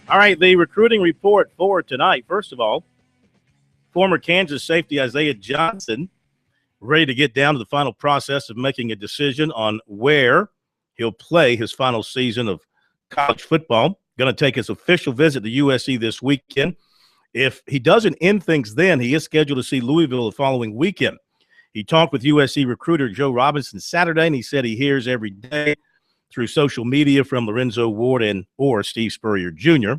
Speaker 3: All right, the recruiting report for tonight. First of all, former Kansas safety Isaiah Johnson ready to get down to the final process of making a decision on where he'll play his final season of college football. Going to take his official visit to USC this weekend. If he doesn't end things then, he is scheduled to see Louisville the following weekend. He talked with USC recruiter Joe Robinson Saturday, and he said he hears every day through social media from Lorenzo Ward or Steve Spurrier Jr.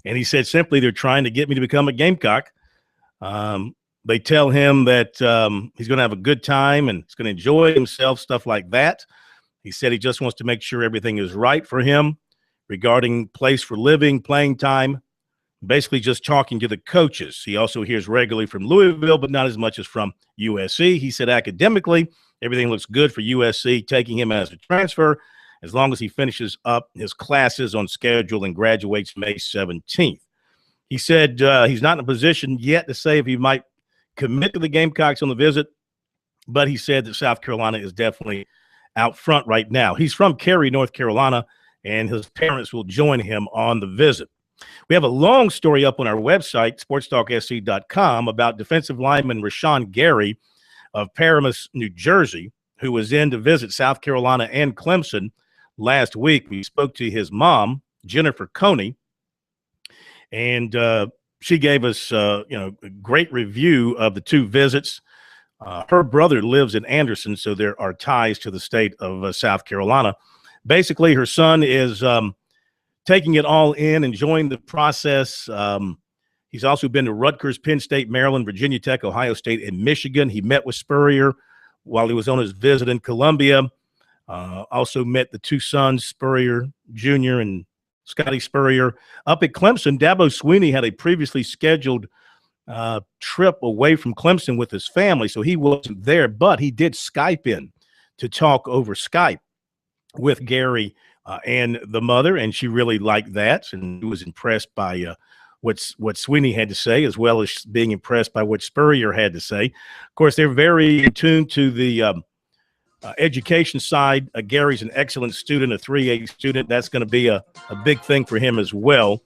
Speaker 3: And he said simply they're trying to get me to become a Gamecock. They tell him that he's going to have a good time and he's going to enjoy himself, stuff like that. He said he just wants to make sure everything is right for him regarding place for living, playing time, basically just talking to the coaches. He also hears regularly from Louisville, but not as much as from USC. He said academically, everything looks good for USC, taking him as a transfer as long as he finishes up his classes on schedule and graduates May 17th. He said he's not in a position yet to say if he might commit to the Gamecocks on the visit, but he said that South Carolina is definitely out front right now. He's from Cary, North Carolina, and his parents will join him on the visit. We have a long story up on our website, sportstalksc.com, about defensive lineman Rashawn Gary of Paramus, New Jersey, who was in to visit South Carolina and Clemson last week. We spoke to his mom, Jennifer Coney, and she gave us a great review of the two visits. Her brother lives in Anderson, so there are ties to the state of South Carolina. Basically, her son is taking it all in, enjoying the process. He's also been to Rutgers, Penn State, Maryland, Virginia Tech, Ohio State, and Michigan. He met with Spurrier while he was on his visit in Columbia. Also met the two sons, Spurrier Jr. and Scotty Spurrier. Up at Clemson, Dabo Swinney had a previously scheduled trip away from Clemson with his family, so he wasn't there, but he did Skype in to talk over Skype with Gary and the mother, and she really liked that and was impressed by what Swinney had to say, as well as being impressed by what Spurrier had to say. Of course, they're very attuned to the education side. Gary's an excellent student, a 3A student. That's going to be a big thing for him as well.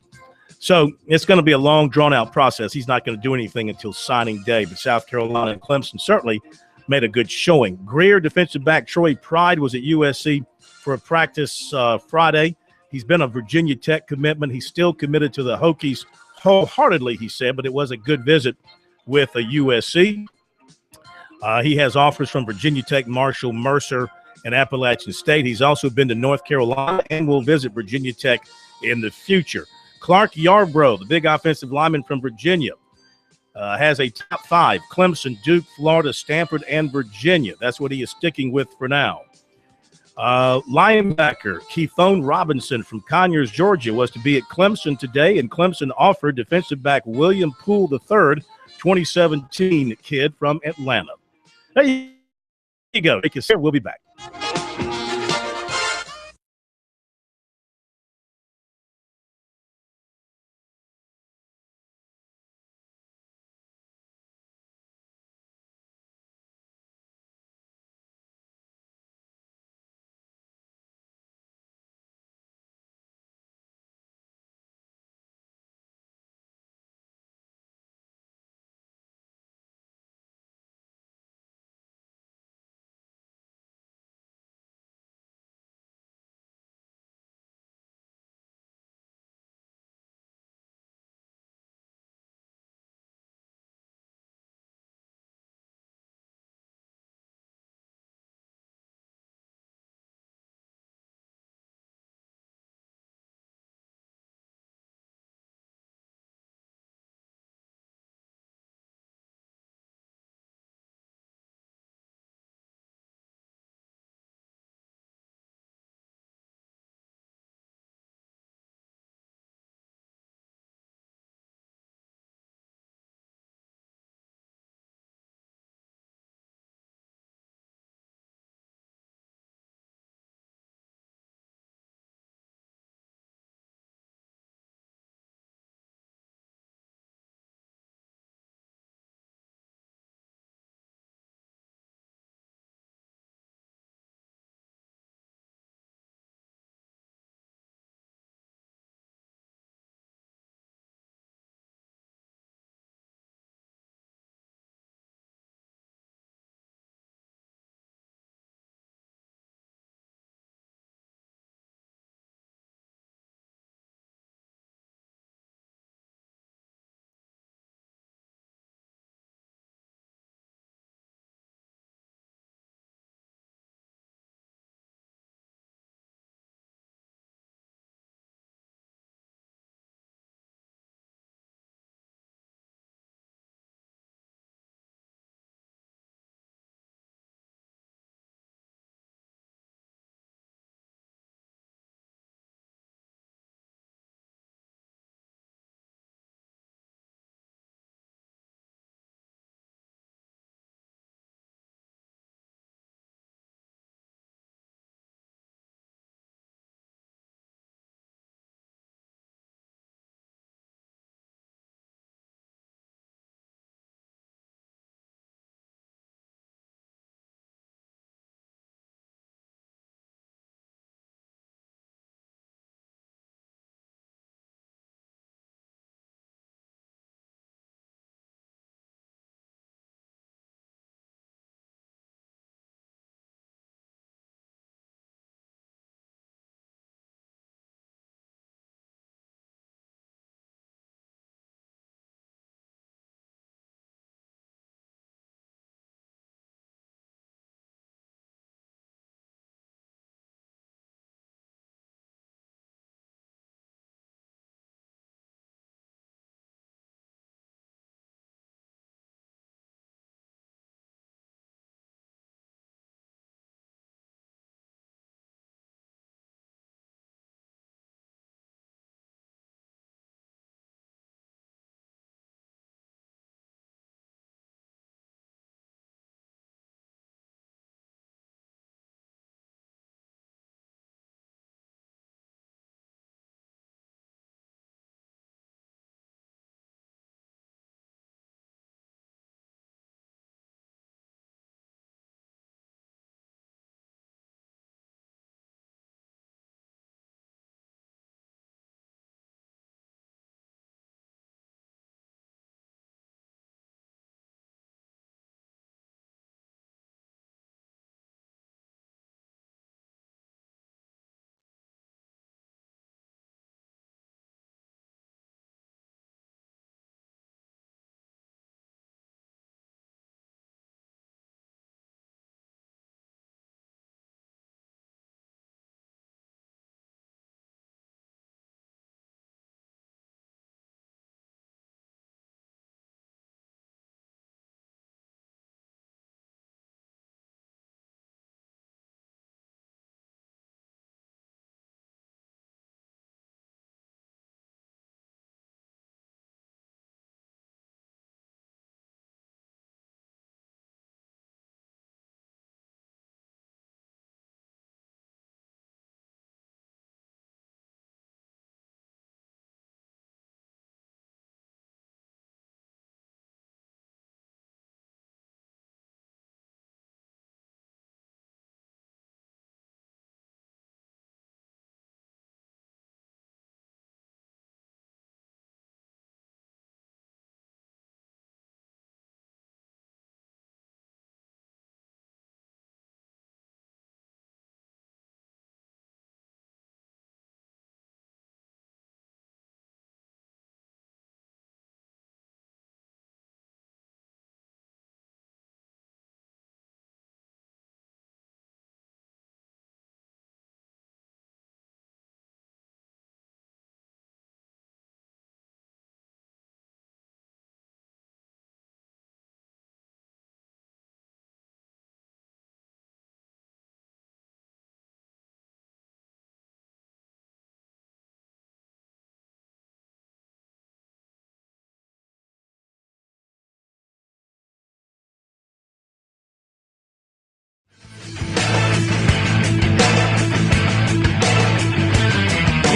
Speaker 3: So it's going to be a long, drawn-out process. He's not going to do anything until signing day, but South Carolina and Clemson certainly made a good showing. Greer, defensive back Troy Pride, was at USC for a practice Friday. He's been a Virginia Tech commitment. He's still committed to the Hokies wholeheartedly, he said, but it was a good visit with a USC. He has offers from Virginia Tech, Marshall, Mercer, and Appalachian State. He's also been to North Carolina and will visit Virginia Tech in the future. Clark Yarbrough, the big offensive lineman from Virginia, has a top 5: Clemson, Duke, Florida, Stanford, and Virginia. That's what he is sticking with for now. Linebacker Keithone Robinson from Conyers, Georgia, was to be at Clemson today, and Clemson offered defensive back William Poole III, 2017 kid from Atlanta. There you go. Take care. We'll be back.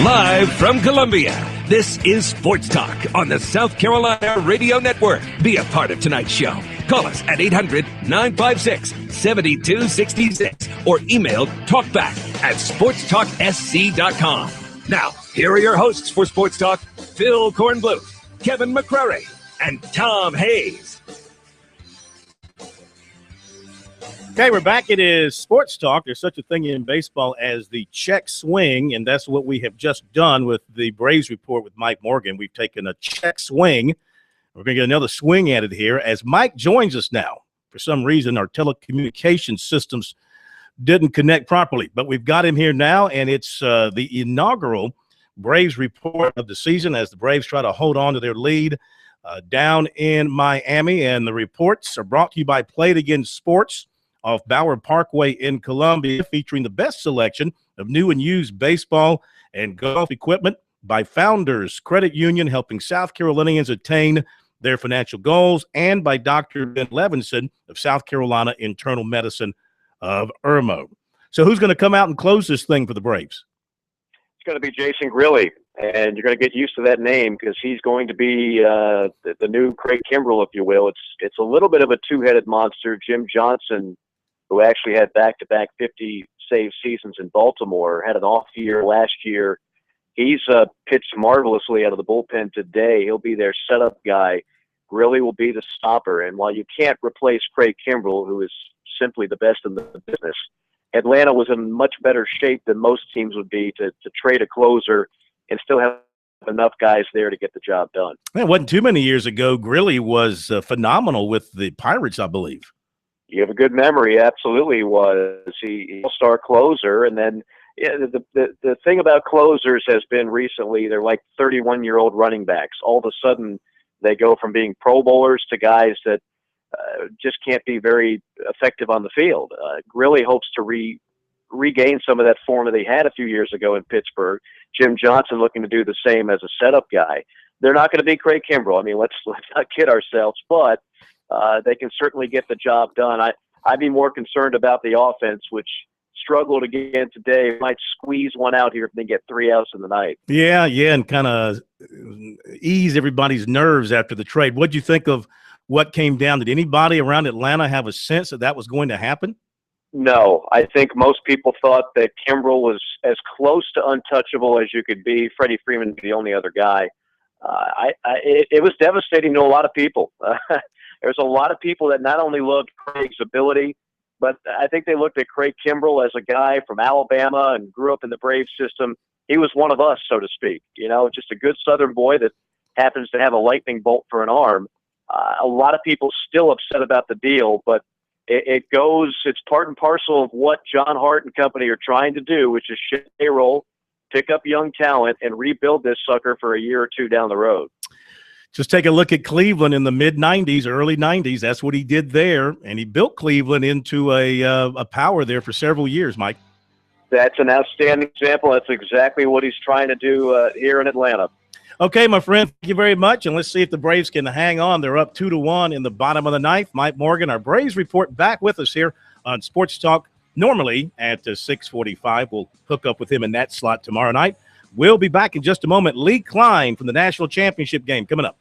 Speaker 1: Live from Columbia, this is Sports Talk on the South Carolina Radio Network. Be a part of tonight's show. Call us at 800-956-7266 or email talkback@sportstalksc.com. Now, here are your hosts for Sports Talk, Phil Kornbluth, Kevin McCrary, and Tom Hayes.
Speaker 3: Okay, we're back. It is Sports Talk. There's such a thing in baseball as the check swing, and that's what we have just done with the Braves report with Mike Morgan. We've taken a check swing. We're going to get another swing at it here as Mike joins us now. For some reason, our telecommunication systems didn't connect properly, but we've got him here now, and it's the inaugural Braves report of the season as the Braves try to hold on to their lead down in Miami. And the reports are brought to you by Play It Again Sports off Bower Parkway in Columbia, featuring the best selection of new and used baseball and golf equipment by Founders Credit Union, helping South Carolinians attain their financial goals, and by Dr. Ben Levinson of South Carolina Internal Medicine of Irmo. So who's going to come out and close this thing for the Braves?
Speaker 11: It's going to be Jason Grilli, and you're going to get used to that name because he's going to be the new Craig Kimbrell, if you will. It's a little bit of a two-headed monster. Jim Johnson, who actually had back-to-back 50-save seasons in Baltimore, had an off year last year. He's pitched marvelously out of the bullpen today. He'll be their setup guy. Grilli will be the stopper. And while you can't replace Craig Kimbrell, who is simply the best in the business, Atlanta was in much better shape than most teams would be to trade a closer and still have enough guys there to get the job done.
Speaker 3: It wasn't too many years ago. Grilli was phenomenal with the Pirates, I believe.
Speaker 11: You have a good memory. Absolutely was. He's a star closer. And then the thing about closers has been recently they're like 31-year-old running backs. All of a sudden, they go from being Pro Bowlers to guys that just can't be very effective on the field. Grilli hopes to regain some of that form that he had a few years ago in Pittsburgh. Jim Johnson looking to do the same as a setup guy. They're not going to be Craig Kimbrell. I mean, let's not kid ourselves, but they can certainly get the job done. I'd be more concerned about the offense, which struggled again today. Might squeeze one out here if they get 3 outs in the night.
Speaker 3: Yeah, and kind of ease everybody's nerves after the trade. What'd you think of what came down? Did anybody around Atlanta have a sense that was going to happen?
Speaker 11: No, I think most people thought that Kimbrell was as close to untouchable as you could be. Freddie Freeman, the only other guy. It was devastating to a lot of people. There's a lot of people that not only loved Craig's ability, but I think they looked at Craig Kimbrell as a guy from Alabama and grew up in the Braves system. He was one of us, so to speak. You know, just a good Southern boy that happens to have a lightning bolt for an arm. A lot of people still upset about the deal, but it's part and parcel of what John Hart and company are trying to do, which is shift payroll, pick up young talent, and rebuild this sucker for a year or two down the road.
Speaker 3: Just take a look at Cleveland in the mid-'90s, early '90s. That's what he did there, and he built Cleveland into a power there for several years, Mike.
Speaker 11: That's an outstanding example. That's exactly what he's trying to do here in Atlanta.
Speaker 3: Okay, my friend, thank you very much, and let's see if the Braves can hang on. They're up 2-1 in the bottom of the ninth. Mike Morgan, our Braves report, back with us here on Sports Talk, normally at 6:45. We'll hook up with him in that slot tomorrow night. We'll be back in just a moment. Lee Klein from the National Championship game coming up.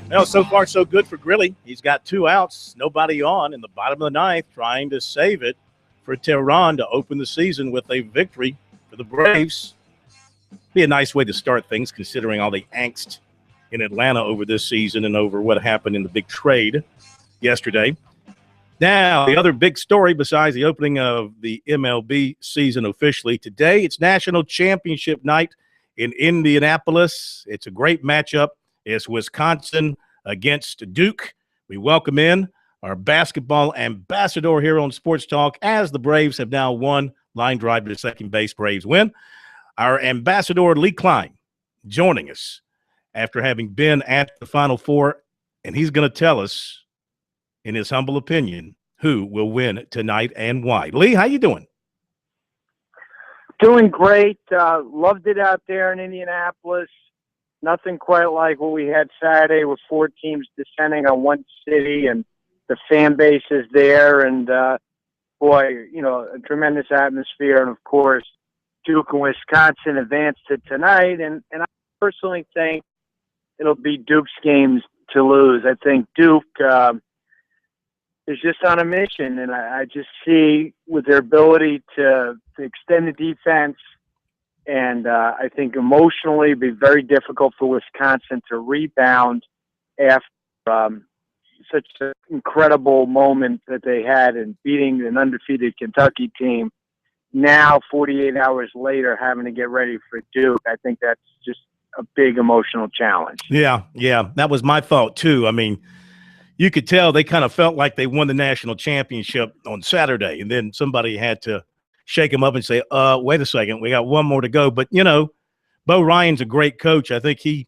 Speaker 3: Well, so far so good for Grilly. He's got 2 outs, nobody on in the bottom of the 9th, trying to save it for Tehran to open the season with a victory for the Braves. Be a nice way to start things, considering all the angst in Atlanta over this season and over what happened in the big trade yesterday. Now, the other big story besides the opening of the MLB season officially today, it's National Championship night in Indianapolis. It's a great matchup. It's Wisconsin against Duke. We welcome in our basketball ambassador here on Sports Talk as the Braves have now won. Line drive to second base, Braves win. Our ambassador, Lee Klein, joining us after having been at the Final Four, and he's going to tell us, in his humble opinion, who will win tonight and why. Lee, how you doing?
Speaker 12: Doing great. Loved it out there in Indianapolis. Nothing quite like what we had Saturday with 4 teams descending on one city and the fan base is there. And, boy, you know, a tremendous atmosphere. And, of course, Duke and Wisconsin advanced to tonight. And I personally think it'll be Duke's games to lose. I think Duke is just on a mission. And I just see with their ability to extend the defense, and I think emotionally it'd be very difficult for Wisconsin to rebound after such an incredible moment that they had in beating an undefeated Kentucky team. Now, 48 hours later, having to get ready for Duke, I think that's just a big emotional challenge.
Speaker 3: Yeah, that was my thought too. I mean, you could tell they kind of felt like they won the national championship on Saturday, and then somebody had to shake them up and say, wait a second, we got one more to go. But, you know, Bo Ryan's a great coach. I think he,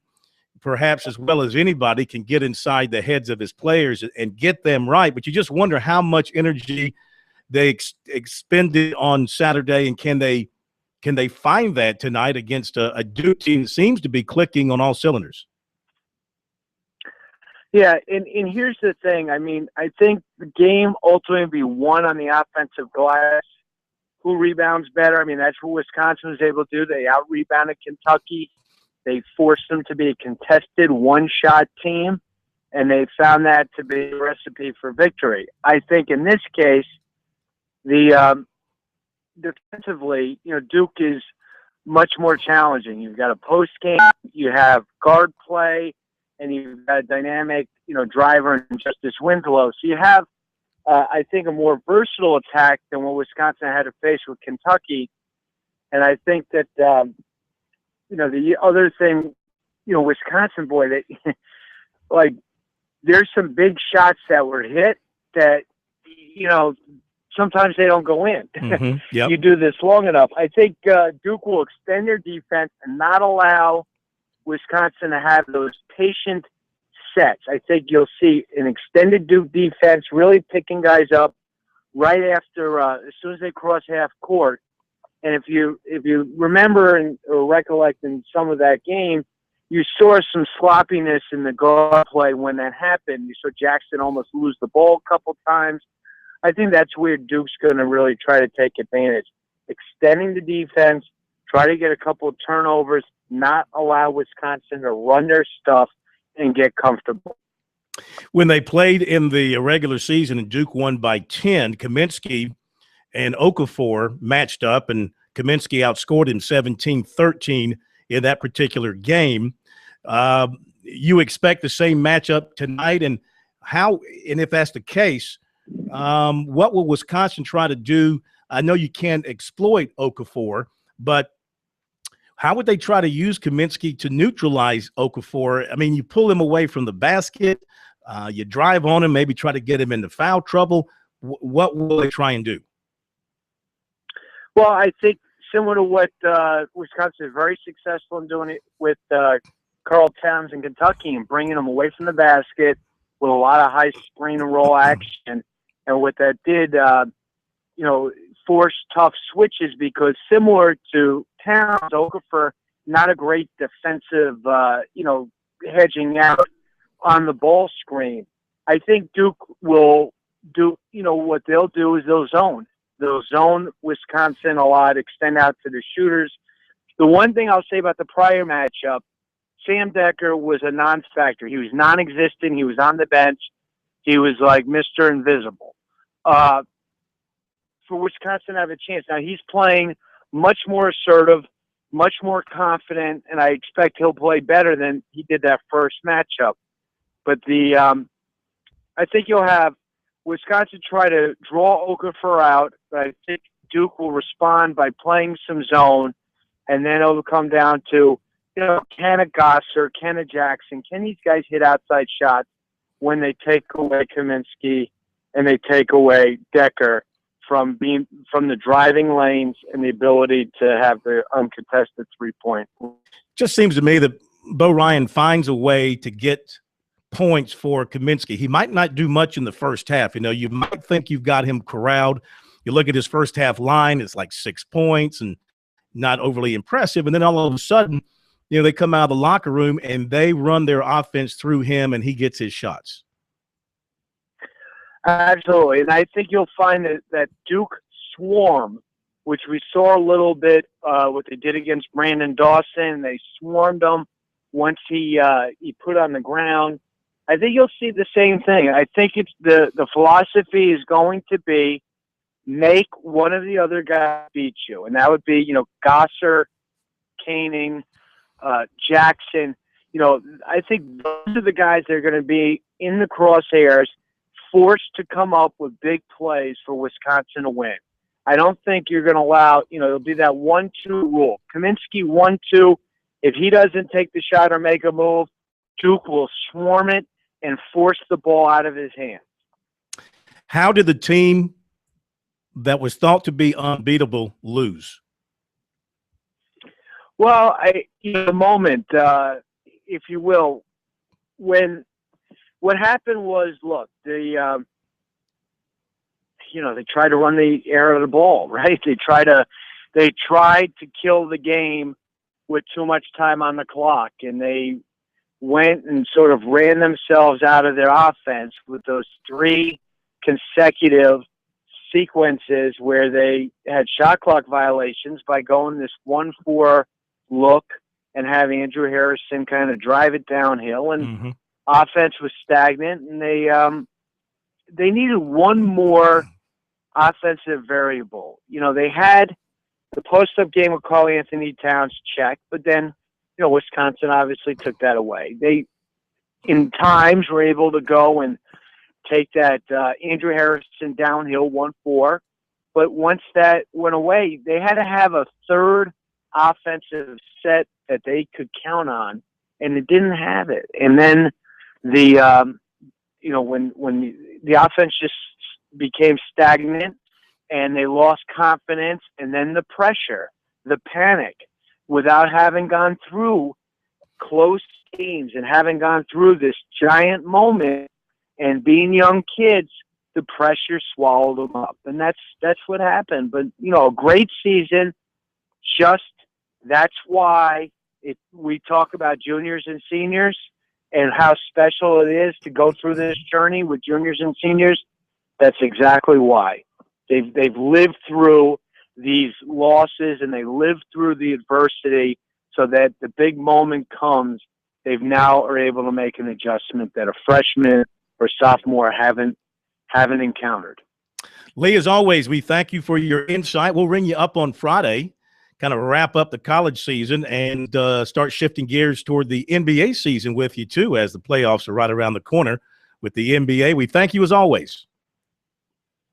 Speaker 3: perhaps as well as anybody, can get inside the heads of his players and get them right. But you just wonder how much energy they expended on Saturday, and can they find that tonight against a Duke team that seems to be clicking on all cylinders?
Speaker 12: Yeah, and here's the thing. I mean, I think the game ultimately will be won on the offensive glass. Who rebounds better? I mean, that's what Wisconsin was able to do. They out-rebounded Kentucky. They forced them to be a contested one-shot team, and they found that to be a recipe for victory. I think in this case, the defensively, you know, Duke is much more challenging. You've got a post-game, you have guard play, and you've got a dynamic, you know, driver and Justice Winslow. So you have, I think, a more versatile attack than what Wisconsin had to face with Kentucky. And I think that, you know, the other thing, you know, Wisconsin, boy, they, like, there's some big shots that were hit that, you know, sometimes they don't go in.
Speaker 3: Mm-hmm. Yep.
Speaker 12: You do this long enough. I think Duke will extend their defense and not allow Wisconsin to have those patient sets. I think you'll see an extended Duke defense really picking guys up right after, as soon as they cross half court. And if you remember or recollect in some of that game, you saw some sloppiness in the guard play when that happened. You saw Jackson almost lose the ball a couple times. I think that's where Duke's going to really try to take advantage. Extending the defense, try to get a couple of turnovers, not allow Wisconsin to run their stuff and get comfortable.
Speaker 3: When they played in the regular season and Duke won by 10, Kaminsky and Okafor matched up, and Kaminsky outscored him 17-13 in that particular game. You expect the same matchup tonight, and if that's the case, what will Wisconsin try to do? I know you can't exploit Okafor, but how would they try to use Kaminsky to neutralize Okafor? I mean, you pull him away from the basket, you drive on him, maybe try to get him into foul trouble. What will they try and do?
Speaker 12: Well, I think similar to what Wisconsin is very successful in doing it with Karl Towns in Kentucky and bringing them away from the basket with a lot of high screen and roll action. And what that did, you know, force tough switches, because similar to Towns, Okafor, not a great defensive, you know, hedging out on the ball screen. I think Duke will do, you know, what they'll do is they'll zone. They'll zone Wisconsin a lot, extend out to the shooters. The one thing I'll say about the prior matchup, Sam Decker was a non-factor. He was non-existent. He was on the bench. He was like Mr. Invisible. For Wisconsin to have a chance. Now, he's playing much more assertive, much more confident, and I expect he'll play better than he did that first matchup. But I think you'll have Wisconsin try to draw Okafor out, but I think Duke will respond by playing some zone, and then it'll come down to, can a Gosser, can a Jackson, can these guys hit outside shots when they take away Kaminsky and they take away Decker from the driving lanes and the ability to have the uncontested 3-point.
Speaker 3: Just seems to me that Bo Ryan finds a way to get points for Kaminsky. He might not do much in the first half. You might think you've got him corralled. You look at his first half line, it's like 6 points and not overly impressive. And then all of a sudden, they come out of the locker room and they run their offense through him and he gets his shots.
Speaker 12: Absolutely. And I think you'll find that Duke swarm, which we saw a little bit what they did against Brandon Dawson. They swarmed him once he put on the ground. I think you'll see the same thing. I think it's the philosophy is going to be make one of the other guys beat you. And that would be, Gosser, Koenig, Jackson. I think those are the guys that are going to be in the crosshairs, forced to come up with big plays for Wisconsin to win. I don't think you're going to allow, it'll be that 1-2 rule. Kaminsky 1-2. If he doesn't take the shot or make a move, Duke will swarm it and force the ball out of his hands.
Speaker 3: How did the team that was thought to be unbeatable lose?
Speaker 12: Well, the moment, if you will, when what happened was, look, they tried to run the air of the ball, right? They tried to kill the game with too much time on the clock, and they went and sort of ran themselves out of their offense with those 3 consecutive sequences where they had shot clock violations by going this 1-4 look and having Andrew Harrison kind of drive it downhill, and offense was stagnant, and they needed one more offensive variable. They had the post-up game with Karl Anthony Towns check, but then, Wisconsin obviously took that away. They, in times, were able to go and take that Andrew Harrison downhill 1-4, but once that went away, they had to have a third offensive set that they could count on, and it didn't have it. And then when the offense just became stagnant and they lost confidence, and then the pressure, the panic, without having gone through close games and having gone through this giant moment and being young kids, the pressure swallowed them up. And that's what happened. But, a great season, that's why we talk about juniors and seniors and how special it is to go through this journey with juniors and seniors. That's exactly why. They've lived through these losses and they lived through the adversity so that the big moment comes, they've now are able to make an adjustment that a freshman or sophomore haven't encountered.
Speaker 3: Lee, as always, we thank you for your insight. We'll ring you up on Friday, kind of wrap up the college season and start shifting gears toward the NBA season with you too, as the playoffs are right around the corner with the NBA. We thank you as always.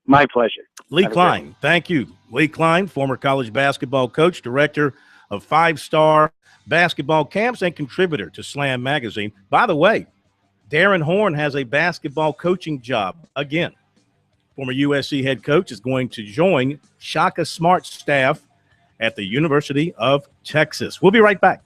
Speaker 12: My pleasure.
Speaker 3: Lee Klein, thank you. Lee Klein, former college basketball coach, director of 5-star basketball camps, and contributor to Slam Magazine. By the way, Darren Horn has a basketball coaching job again. Former USC head coach is going to join Shaka Smart's staff at the University of Texas. We'll be right back.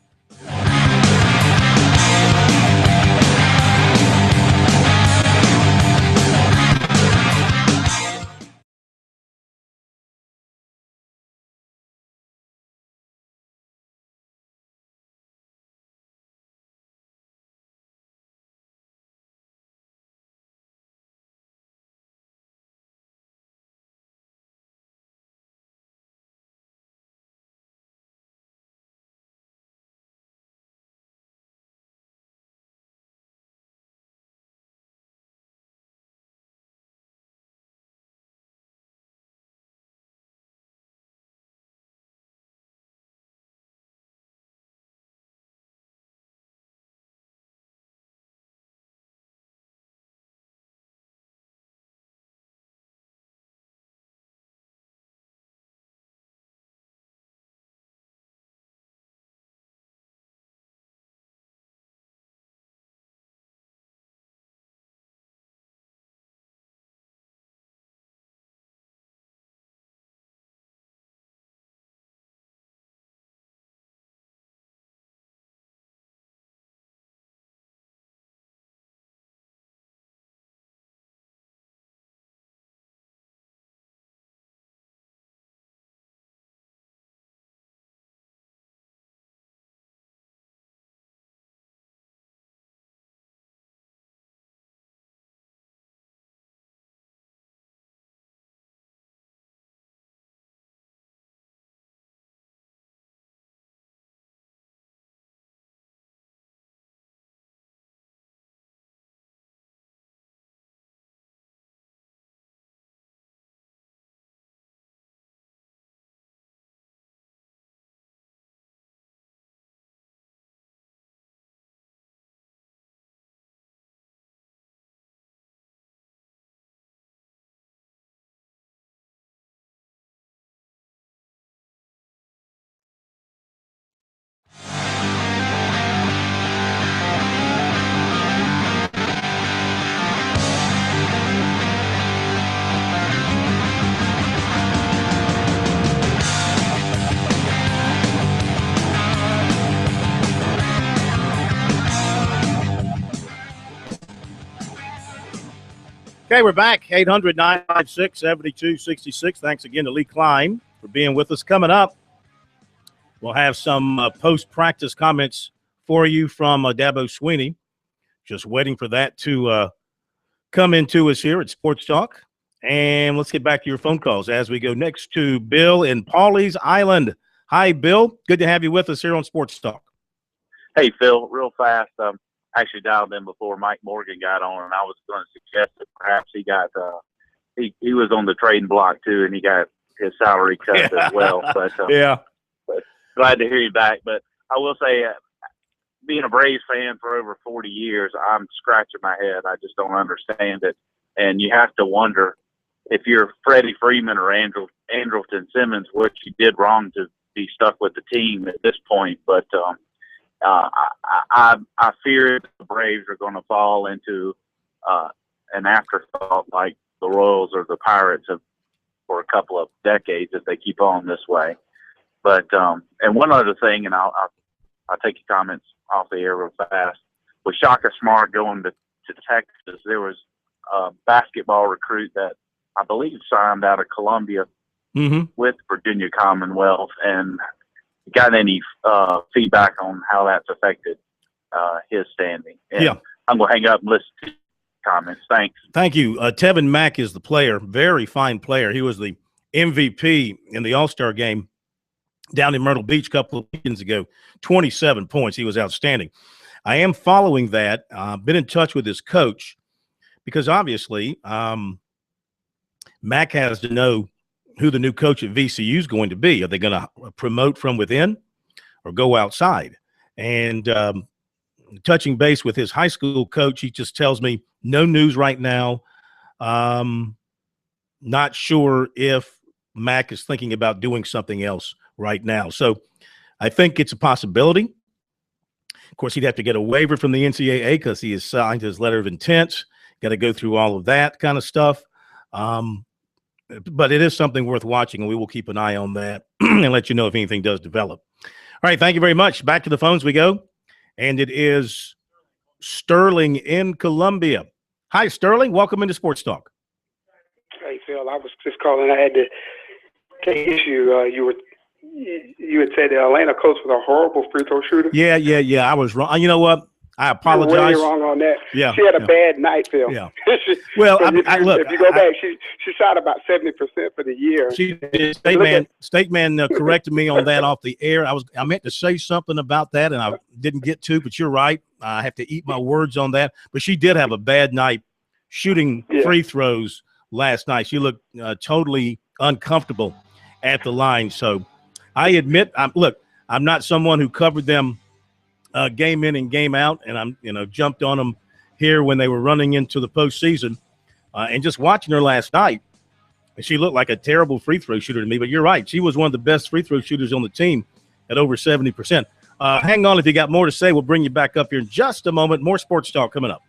Speaker 3: Okay, we're back. 800-956-7266. Thanks again to Lee Klein for being with us. Coming up, we'll have some post-practice comments for you from Dabo Swinney. Just waiting for that to come into us here at Sports Talk. And let's get back to your phone calls as we go next to Bill in Pawleys Island. Hi, Bill. Good to have you with us here on Sports Talk.
Speaker 13: Hey, Phil, real fast. Actually dialed in before Mike Morgan got on, and I was going to suggest that perhaps he got he was on the trading block too, and he got his salary cut as well. But but glad to hear you back. But I will say, being a Braves fan for over 40 years, I'm scratching my head. I just don't understand it, and you have to wonder if you're Freddie Freeman or Andrelton Simmons, what you did wrong to be stuck with the team at this point. But I fear the Braves are going to fall into an afterthought like the Royals or the Pirates have for a couple of decades if they keep on this way. But and one other thing, and I'll take your comments off the air real fast. With Shaka Smart going to Texas, there was a basketball recruit that I believe signed out of Columbia with Virginia Commonwealth, and got any feedback on how that's affected his standing? And I'm going to hang up and listen to comments. Thanks.
Speaker 3: Thank you. Tevin Mack is the player, very fine player. He was the MVP in the All-Star game down in Myrtle Beach a couple of weekends ago, 27 points. He was outstanding. I am following that. I've been in touch with his coach because obviously Mack has to know who the new coach at VCU is going to be. Are they going to promote from within or go outside? And touching base with his high school coach, he just tells me no news right now. Not sure if Mack is thinking about doing something else right now. So I think it's a possibility. Of course, he'd have to get a waiver from the NCAA because he has signed his letter of intent. Got to go through all of that kind of stuff. But it is something worth watching, and we will keep an eye on that and let you know if anything does develop. All right, thank you very much. Back to the phones we go, and it is Sterling in Columbia. Hi, Sterling. Welcome into Sports Talk.
Speaker 14: Hey, Phil. I was just calling. I had to take issue. You had said the Atlanta coach was a horrible free throw shooter.
Speaker 3: Yeah. I was wrong. You know what? I apologize.
Speaker 14: You're way wrong on that.
Speaker 3: Yeah,
Speaker 14: she had a bad night, Phil.
Speaker 3: Yeah. Well,
Speaker 14: if you go back, she shot about 70% for the year.
Speaker 3: She did. State man corrected me on that off the air. I meant to say something about that, and I didn't get to. But you're right. I have to eat my words on that. But she did have a bad night shooting free throws last night. She looked totally uncomfortable at the line. So I admit, I'm not someone who covered them game in and game out, and I'm jumped on them here when they were running into the postseason, and just watching her last night, she looked like a terrible free throw shooter to me. But you're right, she was one of the best free throw shooters on the team at over 70%. Hang on, if you got more to say, we'll bring you back up here in just a moment. More Sports Talk coming up.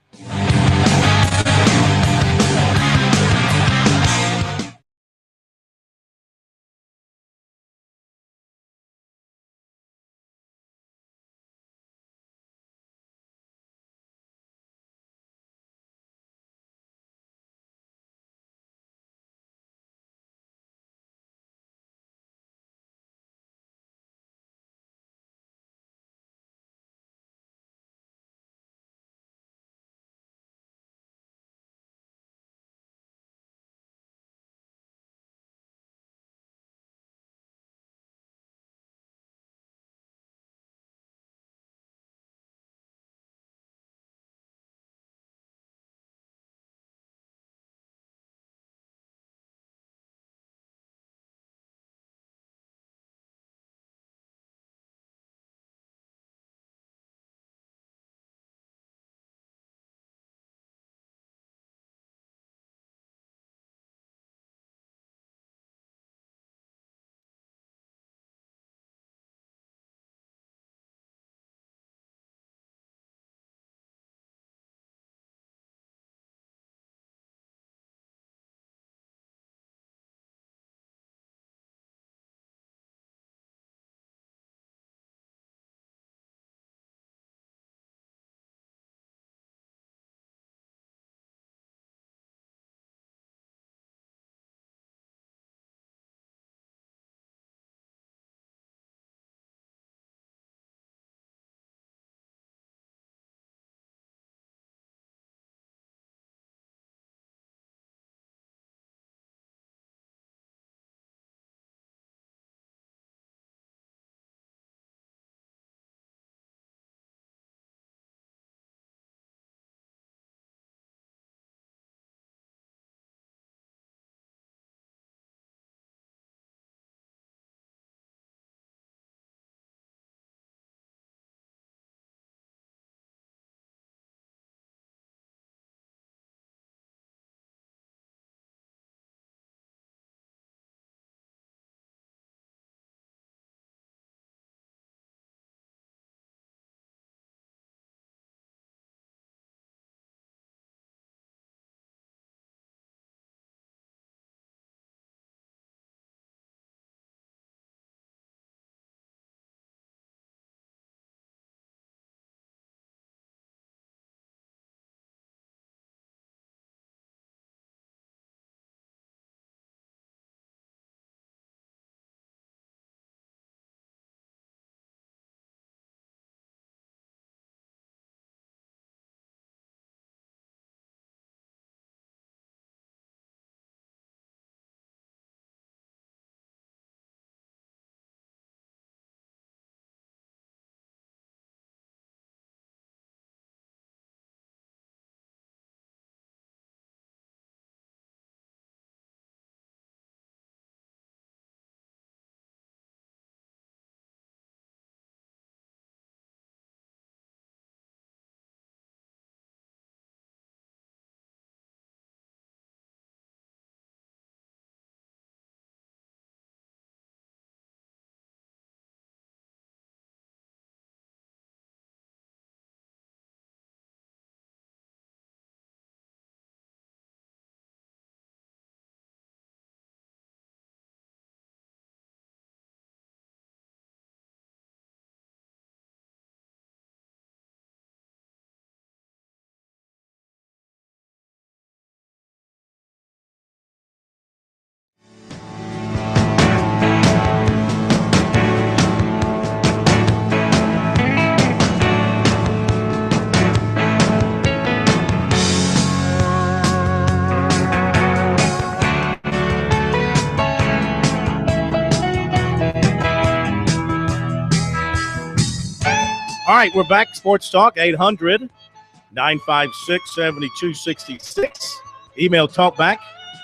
Speaker 3: right, we're back. Sports Talk, 800-956-7266. Email talkback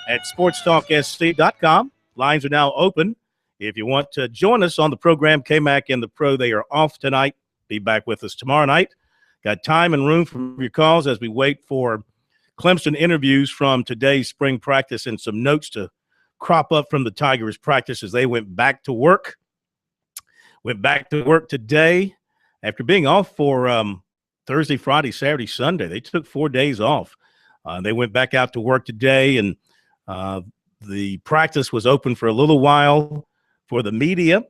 Speaker 3: at sportstalksc.com. Lines are now open. If you want to join us on the program, K-Mac and the Pro, they are off tonight. Be back with us tomorrow night. Got time and room for your calls as we wait for Clemson interviews from today's spring practice and some notes to crop up from the Tigers practice as they went back to work. Went back to work today after being off for Thursday, Friday, Saturday, Sunday. They took 4 days off. They went back out to work today, and the practice was open for a little while for the media.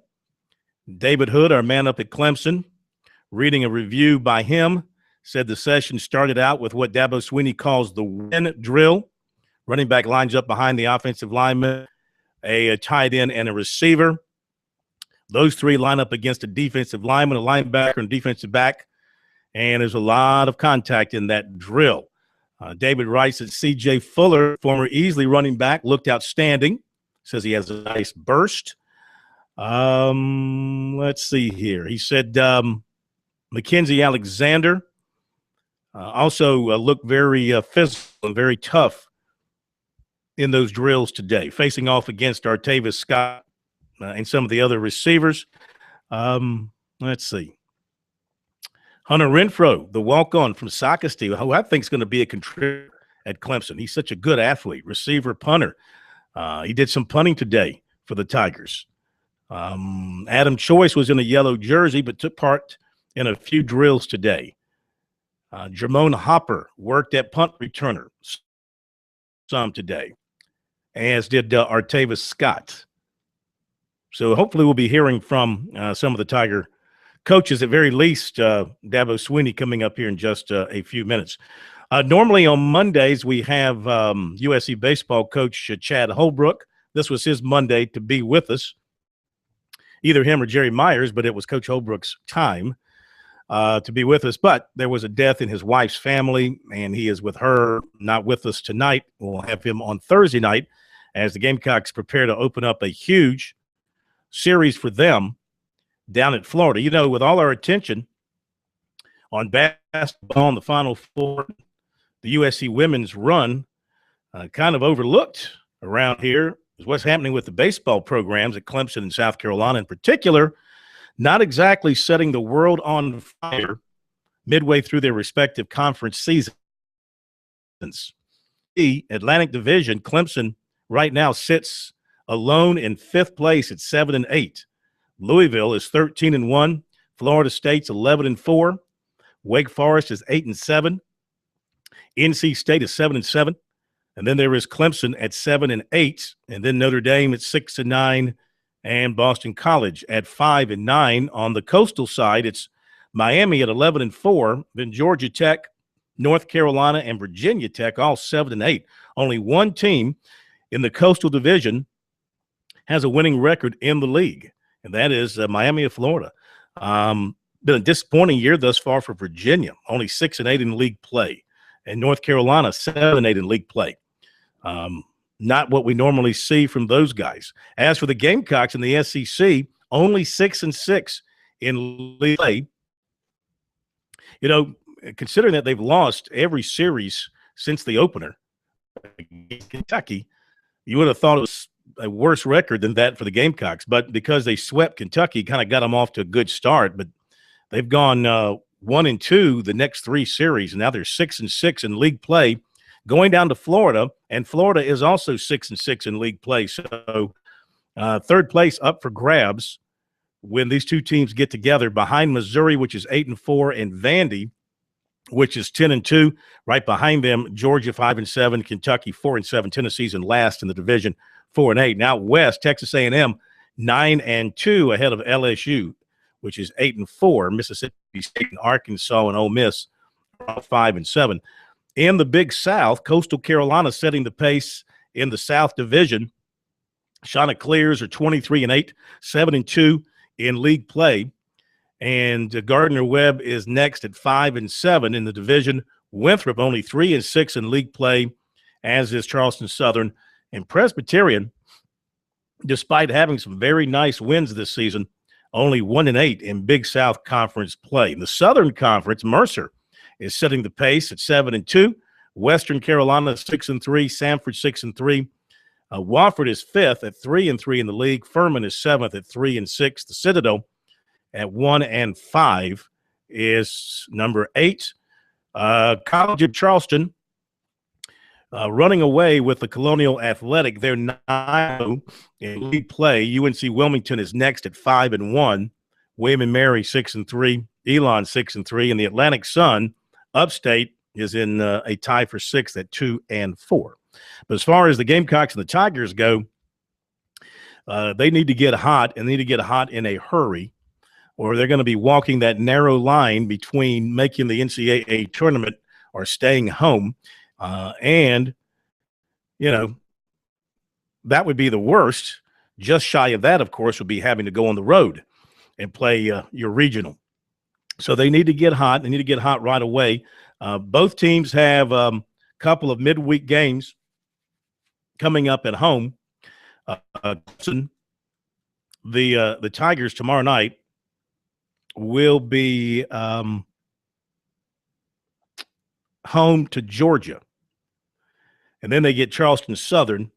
Speaker 3: David Hood, our man up at Clemson, reading a review by him, said the session started out with what Dabo Swinney calls the win drill. Running back lines up behind the offensive lineman, a tight end, and a receiver. Those three line up against a defensive lineman, a linebacker, and defensive back, and there's a lot of contact in that drill. David writes that C.J. Fuller, former Easley running back, looked outstanding. Says he has a nice burst. Let's see here. He said Mackenzie Alexander also looked very physical and very tough in those drills today, facing off against Artavis Scott and some of the other receivers. Let's see. Hunter Renfro, the walk-on from Socastee, who I think is going to be a contributor at Clemson. He's such a good athlete, receiver, punter. He did some punting today for the Tigers. Adam Choice was in a yellow jersey but took part in a few drills today. Jermone Hopper worked at punt returner some today, as did Artavis Scott. So hopefully we'll be hearing from some of the Tiger coaches, at very least Dabo Swinney, coming up here in just a few minutes. Normally on Mondays we have USC baseball coach Chad Holbrook. This was his Monday to be with us, either him or Jerry Myers, but it was Coach Holbrook's time to be with us. But there was a death in his wife's family, and he is with her, not with us tonight. We'll have him on Thursday night as the Gamecocks prepare to open up a huge series for them down at Florida. You know, with all our attention on basketball in the Final Four, the USC women's run kind of overlooked around here is what's happening with the baseball programs at Clemson and South Carolina in particular, not exactly setting the world on fire midway through their respective conference seasons. The Atlantic Division, Clemson right now sits alone in fifth place at 7-8. Louisville is 13-1. Florida State's 11-4. Wake Forest is 8-7. NC State is 7-7. And then there is Clemson at 7-8. And then Notre Dame at 6-9. And Boston College at 5-9. On the coastal side, it's Miami at 11-4. Then Georgia Tech, North Carolina, and Virginia Tech all 7-8. Only one team in the coastal division has a winning record in the league, and that is Miami of Florida. Been a disappointing year thus far for Virginia, only 6-8 in league play, and North Carolina 7-8 in league play. Not what we normally see from those guys. As for the Gamecocks in the SEC, only 6-6 in league play. You know, considering that they've lost every series since the opener against Kentucky, you would have thought it was a worse record than that for the Gamecocks, but because they swept Kentucky, kind of got them off to a good start. But they've gone 1-2 the next three series, and now they're 6-6 in league play, going down to Florida, and Florida is also 6-6 in league play. So third place up for grabs when these two teams get together, behind Missouri, which is 8-4, and Vandy, which is 10-2. Right behind them, Georgia 5-7, Kentucky 4-7, Tennessee's in last in the division, 4-8. Now west, Texas A&M 9-2 ahead of LSU, which is 8-4. Mississippi State and Arkansas and Ole Miss are 5-7. In the Big South, Coastal Carolina setting the pace in the South Division. Chanticleers are 23-8, 7-2 in league play. And Gardner-Webb is next at 5-7 in the division. Winthrop only 3-6 in league play, as is Charleston Southern. And Presbyterian, despite having some very nice wins this season, only 1-8 in Big South Conference play. In the Southern Conference, Mercer is setting the pace at 7-2. Western Carolina 6-3. Samford 6-3. Wofford is 5th at 3-3 in the league. Furman is 7th at 3-6. The Citadel at 1-5 is number 8. College of Charleston running away with the Colonial Athletic. They're 9 in league play. UNC Wilmington is next at 5-1. William and Mary 6-3. Elon 6-3, and the Atlantic Sun, upstate, is in a tie for 6th at 2-4. But as far as the Gamecocks and the Tigers go, they need to get hot, and they need to get hot in a hurry, or they're going to be walking that narrow line between making the NCAA tournament or staying home. And, you know, that would be the worst. Just shy of that, of course, would be having to go on the road and play your regional. So they need to get hot. They need to get hot right away. Both teams have a couple of midweek games coming up at home. The Tigers tomorrow night will be home to Georgia. And then they get Charleston Southern,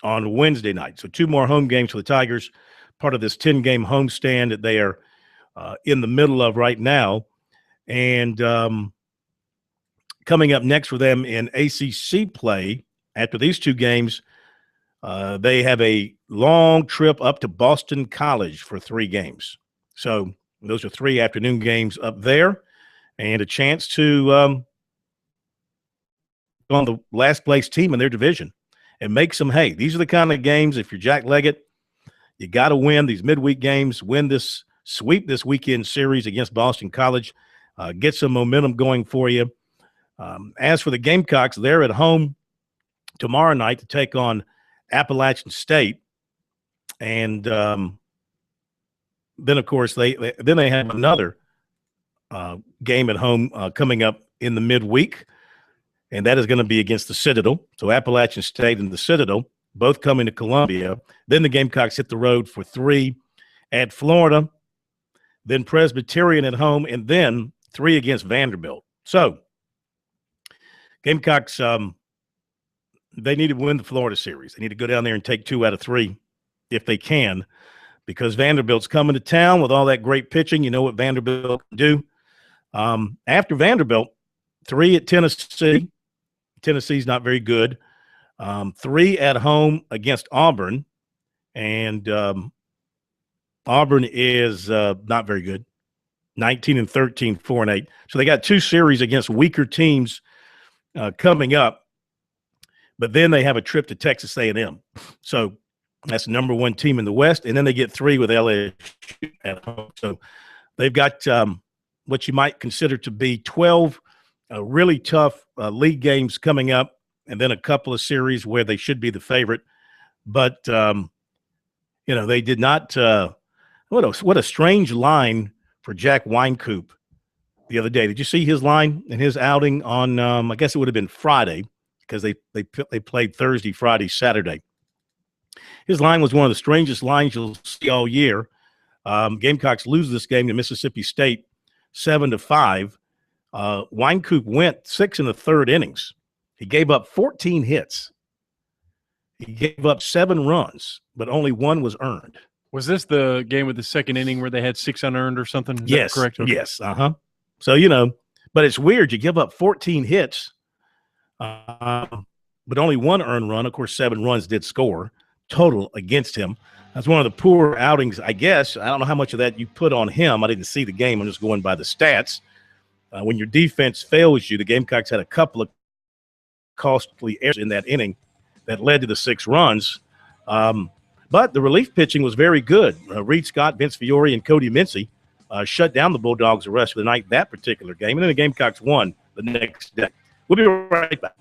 Speaker 3: on Wednesday night. So 2 more home games for the Tigers, part of this 10-game homestand that they are in the middle of right now. And coming up next for them in ACC play, after these 2 games, they have a long trip up to Boston College for 3 games. So those are 3 afternoon games up there, and a chance to on the last place team in their division and make some hay. These are the kind of games, if you're Jack Leggett, you got to win these midweek games, sweep this weekend series against Boston College, get some momentum going for you. As for the Gamecocks, they're at home tomorrow night to take on Appalachian State. And then, of course, they have another game at home coming up in the midweek, and that is going to be against the Citadel. So Appalachian State and the Citadel both coming to Columbia. Then the Gamecocks hit the road for 3 at Florida, then Presbyterian at home, and then 3 against Vanderbilt. So Gamecocks, they need to win the Florida series. They need to go down there and take 2 out of 3 if they can, because Vanderbilt's coming to town with all that great pitching. You know what Vanderbilt can do. After Vanderbilt, 3 at Tennessee. Tennessee's not very good. 3 at home against Auburn, and Auburn is not very good. 19-13, 4-8. So they got 2 series against weaker teams coming up, but then they have a trip to Texas A&M. So that's the number 1 team in the West, and then they get 3 with LSU at home. So they've got what you might consider to be 12 really tough league games coming up, and then a couple of series where they should be the favorite. But, they did not what a strange line for Jack Wynkoop the other day. Did you see his line in his outing on I guess it would have been Friday, because they played Thursday, Friday, Saturday. His line was one of the strangest lines you'll see all year. Gamecocks lose this game to Mississippi State 7-5. Wynkoop went 6 in the 3rd innings. He gave up 14 hits. He gave up 7 runs, but only 1 was earned.
Speaker 7: Was this the game with the 2nd inning where they had 6 unearned or something? Is
Speaker 3: yes,
Speaker 7: that correct? Okay.
Speaker 3: Yes. So, but it's weird. You give up 14 hits, but only 1 earned run. Of course, 7 runs did score total against him. That's one of the poor outings, I guess. I don't know how much of that you put on him. I didn't see the game. I'm just going by the stats. When your defense fails you, the Gamecocks had a couple of costly errors in that inning that led to the 6 runs. But the relief pitching was very good. Reed Scott, Vince Fiore, and Cody Mincy shut down the Bulldogs the rest of the night, that particular game. And then the Gamecocks won the next day. We'll be right back.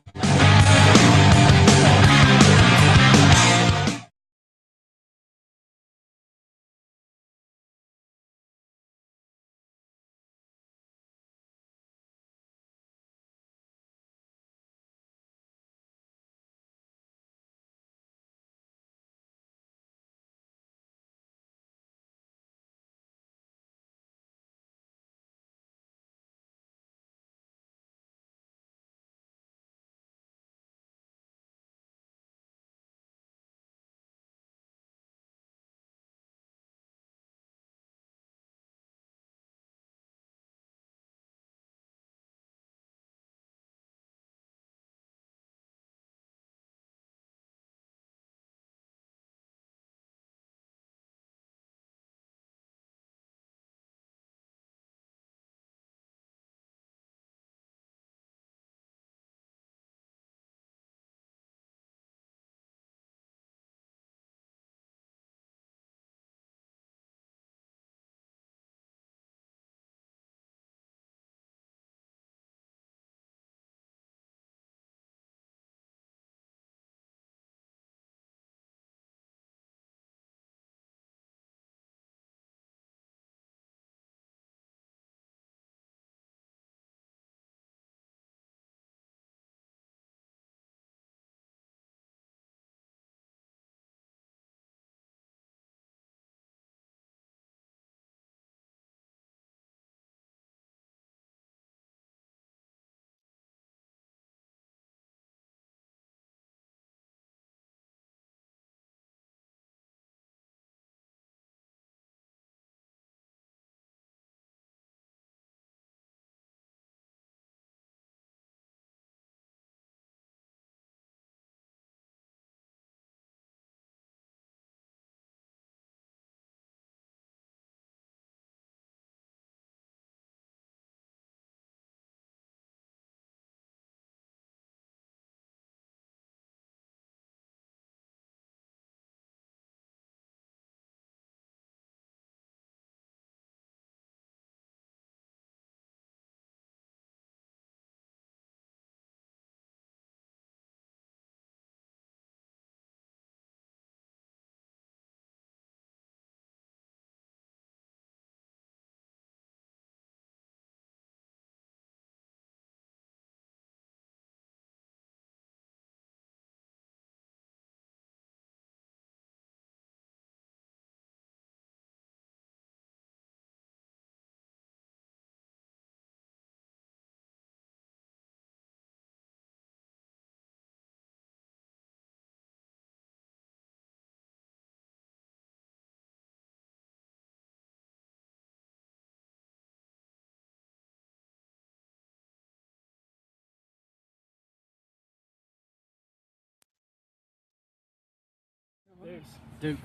Speaker 15: Dude,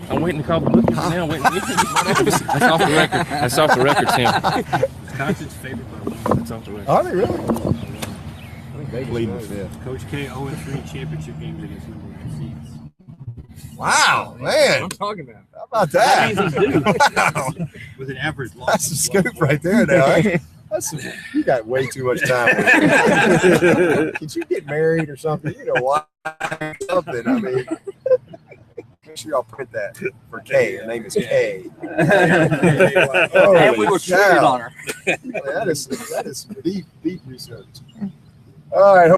Speaker 15: I'm waiting to call the bookies now. That's off the record. That's off the record, Sam.
Speaker 16: Wisconsin's favorite by one. That's off the record.
Speaker 17: Are they really? I think they
Speaker 10: Bleeding the fifth.
Speaker 16: Coach K 0-3 championship games against number 1 seeds.
Speaker 17: Wow, man.
Speaker 16: I'm talking about.
Speaker 17: How about that? Wow.
Speaker 16: With an average loss.
Speaker 17: That's a scoop right there now. You got way too much time. Could you get married or something? You know why? Something. I mean, make sure y'all print that for Kay. Her name is Kay.
Speaker 18: And we were treated on her.
Speaker 17: That is deep research. All right.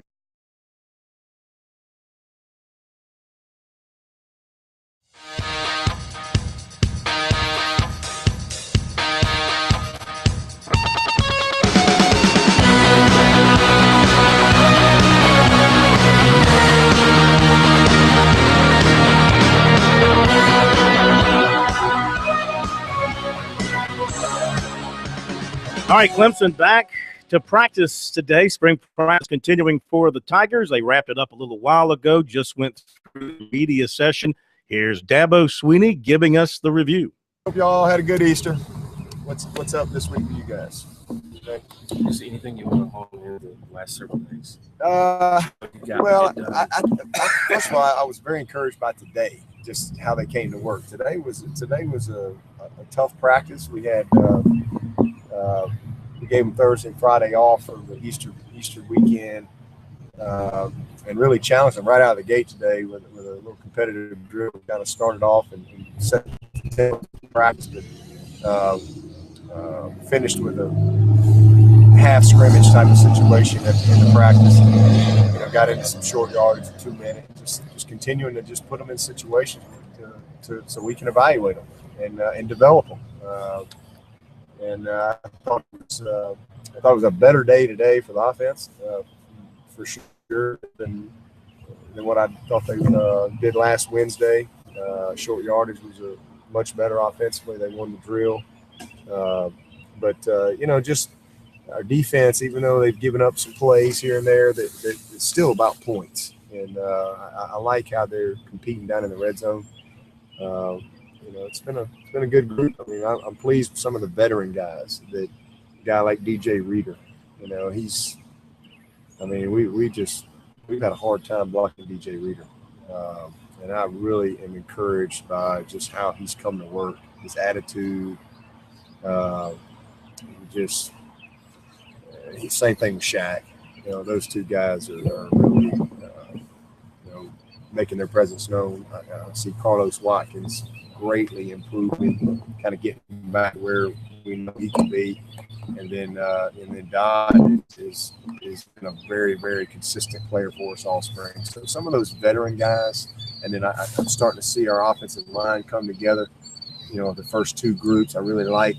Speaker 3: All right, Clemson back to practice today. Spring practice continuing for the Tigers. They wrapped it up a little while ago, just went through the media session. Here's Dabo Sweeney giving us the review.
Speaker 17: Hope y'all had a good Easter. What's up this week for you guys? Okay.
Speaker 15: You see anything you want to haul in the last several days?
Speaker 17: Well, I first of all, I was very encouraged by today, just how they came to work. Today was a tough practice. We had we gave them Thursday and Friday off for the Easter weekend, and really challenged them right out of the gate today with a little competitive drill. We kind of started off and set the practice, but finished with a half scrimmage type of situation at the end of practice. Got into some short yardage in 2 minutes, just continuing to just put them in situations so we can evaluate them and develop them. I thought it was a better day today for the offense, for sure, than what I thought they did last Wednesday. Short yardage was a much better offensively. They won the drill, but just our defense, even though they've given up some plays here and there, that it's still about points. And I like how they're competing down in the red zone. It's been a good group. I mean, I'm pleased with some of the veteran guys. That a guy like DJ Reader, we've had a hard time blocking DJ Reader, and I really am encouraged by just how he's come to work, his attitude. Same thing with Shaq. Those two guys are really making their presence known. I see Carlos Watkins greatly improving, kind of getting back where we know he can be, and then Dodd is been a very, very consistent player for us all spring. So some of those veteran guys, and then I'm starting to see our offensive line come together. The first two groups, I really like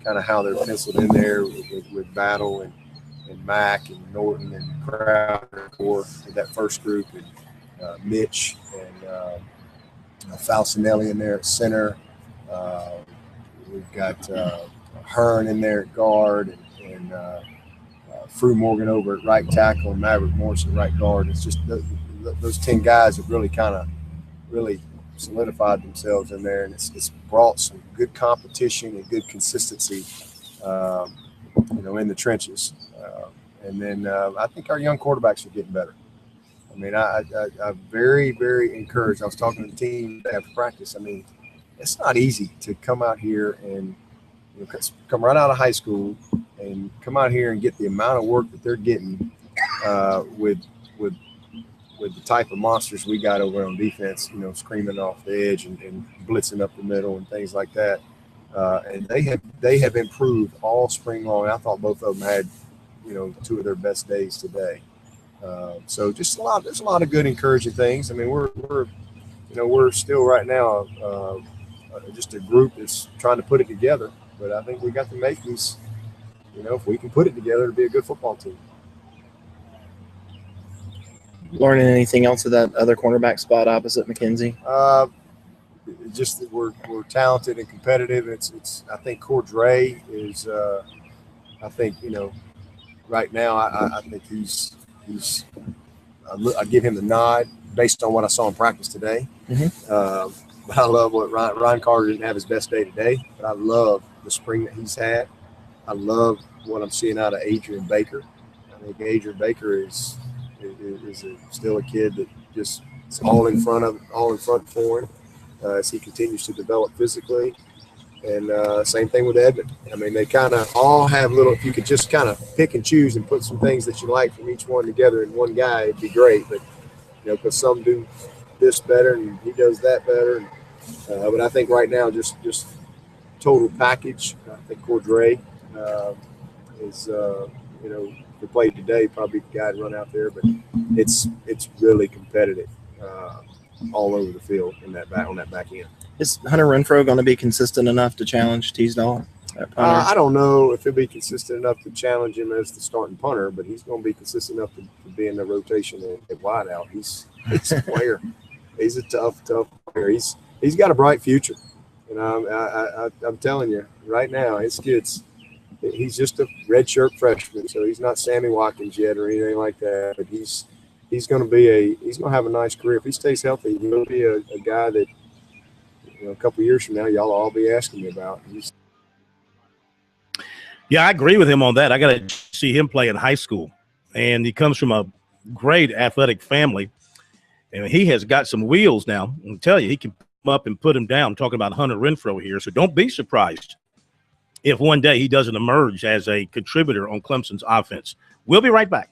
Speaker 17: kind of how they're penciled in there with Battle and Mack and Norton and Crowder in that first group, and Mitch and Falcinelli in there at center. We've got Hearn in there at guard, and Frew Morgan over at right tackle, and Maverick Morris at right guard. It's just those 10 guys have really kind of solidified themselves in there, and it's brought some good competition and good consistency, in the trenches. And then I think our young quarterbacks are getting better. I mean, I'm very, very encouraged. I was talking to the team after practice. I mean, it's not easy to come out here and come right out of high school and come out here and get the amount of work that they're getting with the type of monsters we got over on defense, screaming off the edge and blitzing up the middle and things like that. And they have improved all spring long. I thought both of them had, two of their best days today. So just there's a lot of good encouraging things. I mean, we're still right now just a group that's trying to put it together, but I think we got the makings. If we can put it together, it'll be a good football team.
Speaker 18: Learning anything else of that other cornerback spot opposite McKenzie?
Speaker 17: Just that we're talented and competitive. It's I think Cordray is I think right now I think he's I give him the nod based on what I saw in practice today.
Speaker 18: Mm-hmm.
Speaker 17: But I love what Ryan Carter didn't have his best day today, but I love the spring that he's had. I love what I'm seeing out of Adrian Baker. I think Adrian Baker is still a kid that just is all in front for him as he continues to develop physically. And same thing with Edmond. I mean, they kind of all have little, if you could just kind of pick and choose and put some things that you like from each one together in one guy, it'd be great. But, because some do this better and he does that better. But I think right now, just total package, I think Cordray is, if we played today, probably the guy to run out there. But it's really competitive all over the field on that back end.
Speaker 18: Is Hunter Renfro going to be consistent enough to challenge Teasdall?
Speaker 17: I don't know if he'll be consistent enough to challenge him as the starting punter, but he's going to be consistent enough to be in the rotation at wideout. He's a player. He's a tough player. He's got a bright future. I'm telling you right now, his kid's he's just a redshirt freshman, so he's not Sammy Watkins yet or anything like that. But he's going to have a nice career if he stays healthy. He'll be a guy that a couple of years from now y'all will all be asking me about.
Speaker 3: Yeah, I agree with him on that. I got to see him play in high school, and he comes from a great athletic family, and he has got some wheels now. I'll tell you, he can come up and put him down. I'm talking about Hunter Renfro here, so don't be surprised if one day he doesn't emerge as a contributor on Clemson's offense. We'll be right back.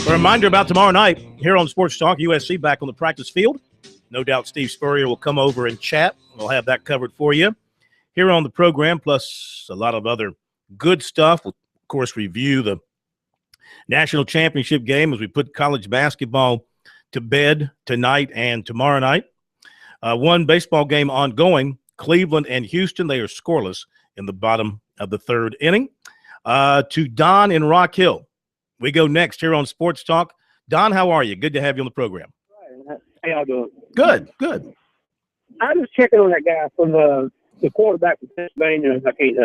Speaker 3: A reminder about tomorrow night here on Sports Talk, USC back on the practice field. No doubt Steve Spurrier will come over and chat. We'll have that covered for you here on the program, plus a lot of other good stuff. We'll, of course, review the national championship game as we put college basketball to bed tonight and tomorrow night. One baseball game ongoing, Cleveland and Houston. They are scoreless in the bottom of the third inning. To Don in Rock Hill. We go next here on Sports Talk. Don, how are you? Good to have you on the program.
Speaker 19: How y'all doing?
Speaker 3: Good.
Speaker 19: I was checking on that guy from the quarterback from Pennsylvania. I can't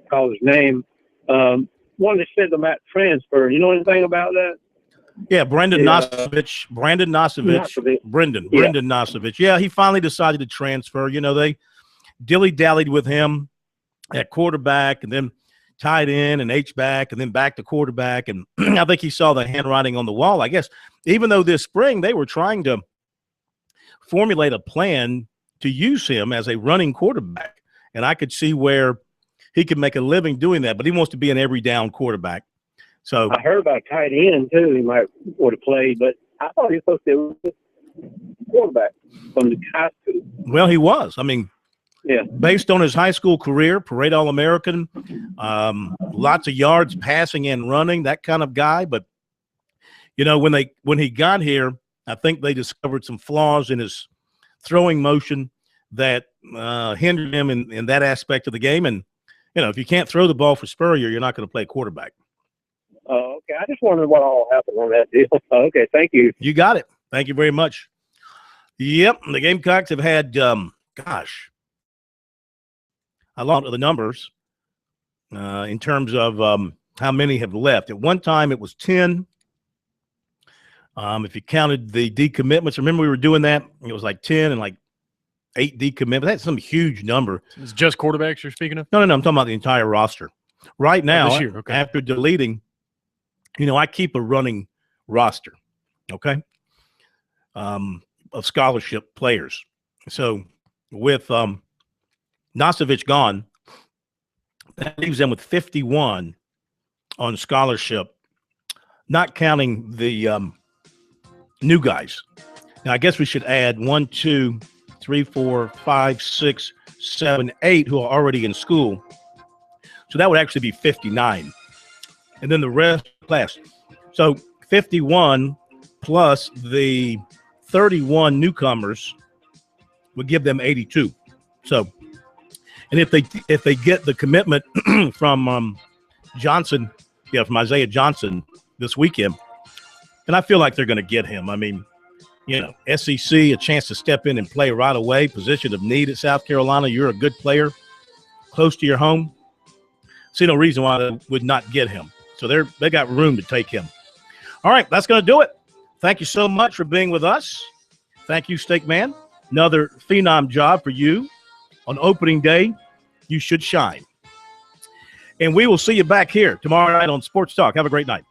Speaker 19: call his name. Wanted to send him out transfer. You know anything about that?
Speaker 3: Yeah, Brendan Nosovich. Brendan Nosovich. Yeah, he finally decided to transfer. They dilly-dallied with him at quarterback and then tight end and H-back and then back to quarterback. And I think he saw the handwriting on the wall, I guess, even though this spring they were trying to formulate a plan to use him as a running quarterback. And I could see where he could make a living doing that, but he wants to be an every down quarterback. So
Speaker 19: I heard about tight end too. He might would have played, but I thought he was supposed to be a quarterback from the high school.
Speaker 3: Well, he was. I mean,
Speaker 19: yeah,
Speaker 3: based on his high school career, parade All-American, lots of yards passing and running, that kind of guy. But you know, when he got here, I think they discovered some flaws in his throwing motion that hindered him in that aspect of the game. And you know, if you can't throw the ball for Spurrier, you're not going to play quarterback.
Speaker 19: Oh, okay. I just wondered what all happened on that deal. Okay, thank you.
Speaker 3: You got it. Thank you very much. Yep, the Gamecocks have had, a lot of the numbers in terms of how many have left. At one time, it was 10. If you counted the decommitments, remember we were doing that? It was like 10 and like 8 decommitments. That's some huge number.
Speaker 7: It's just quarterbacks you're speaking of?
Speaker 3: No. I'm talking about the entire roster. Right now,
Speaker 7: this year, okay.
Speaker 3: After deleting, you know, I keep a running roster, okay, of scholarship players. So with Nosovich gone, that leaves them with 51 on scholarship, not counting the new guys. Now, I guess we should add 1, 2, 3, 4, 5, 6, 7, 8 who are already in school. So that would actually be 59. And then the rest class. So 51 plus the 31 newcomers would give them 82. So, and if they get the commitment from Johnson, from Isaiah Johnson this weekend, and I feel like they're going to get him. I mean, you know, SEC, a chance to step in and play right away, position of need at South Carolina. You're a good player, close to your home. See no reason why they would not get him. So they got room to take him. All right, that's going to do it. Thank you so much for being with us. Thank you, Steak Man. Another phenom job for you. On opening day, you should shine. And we will see you back here tomorrow night on Sports Talk. Have a great night.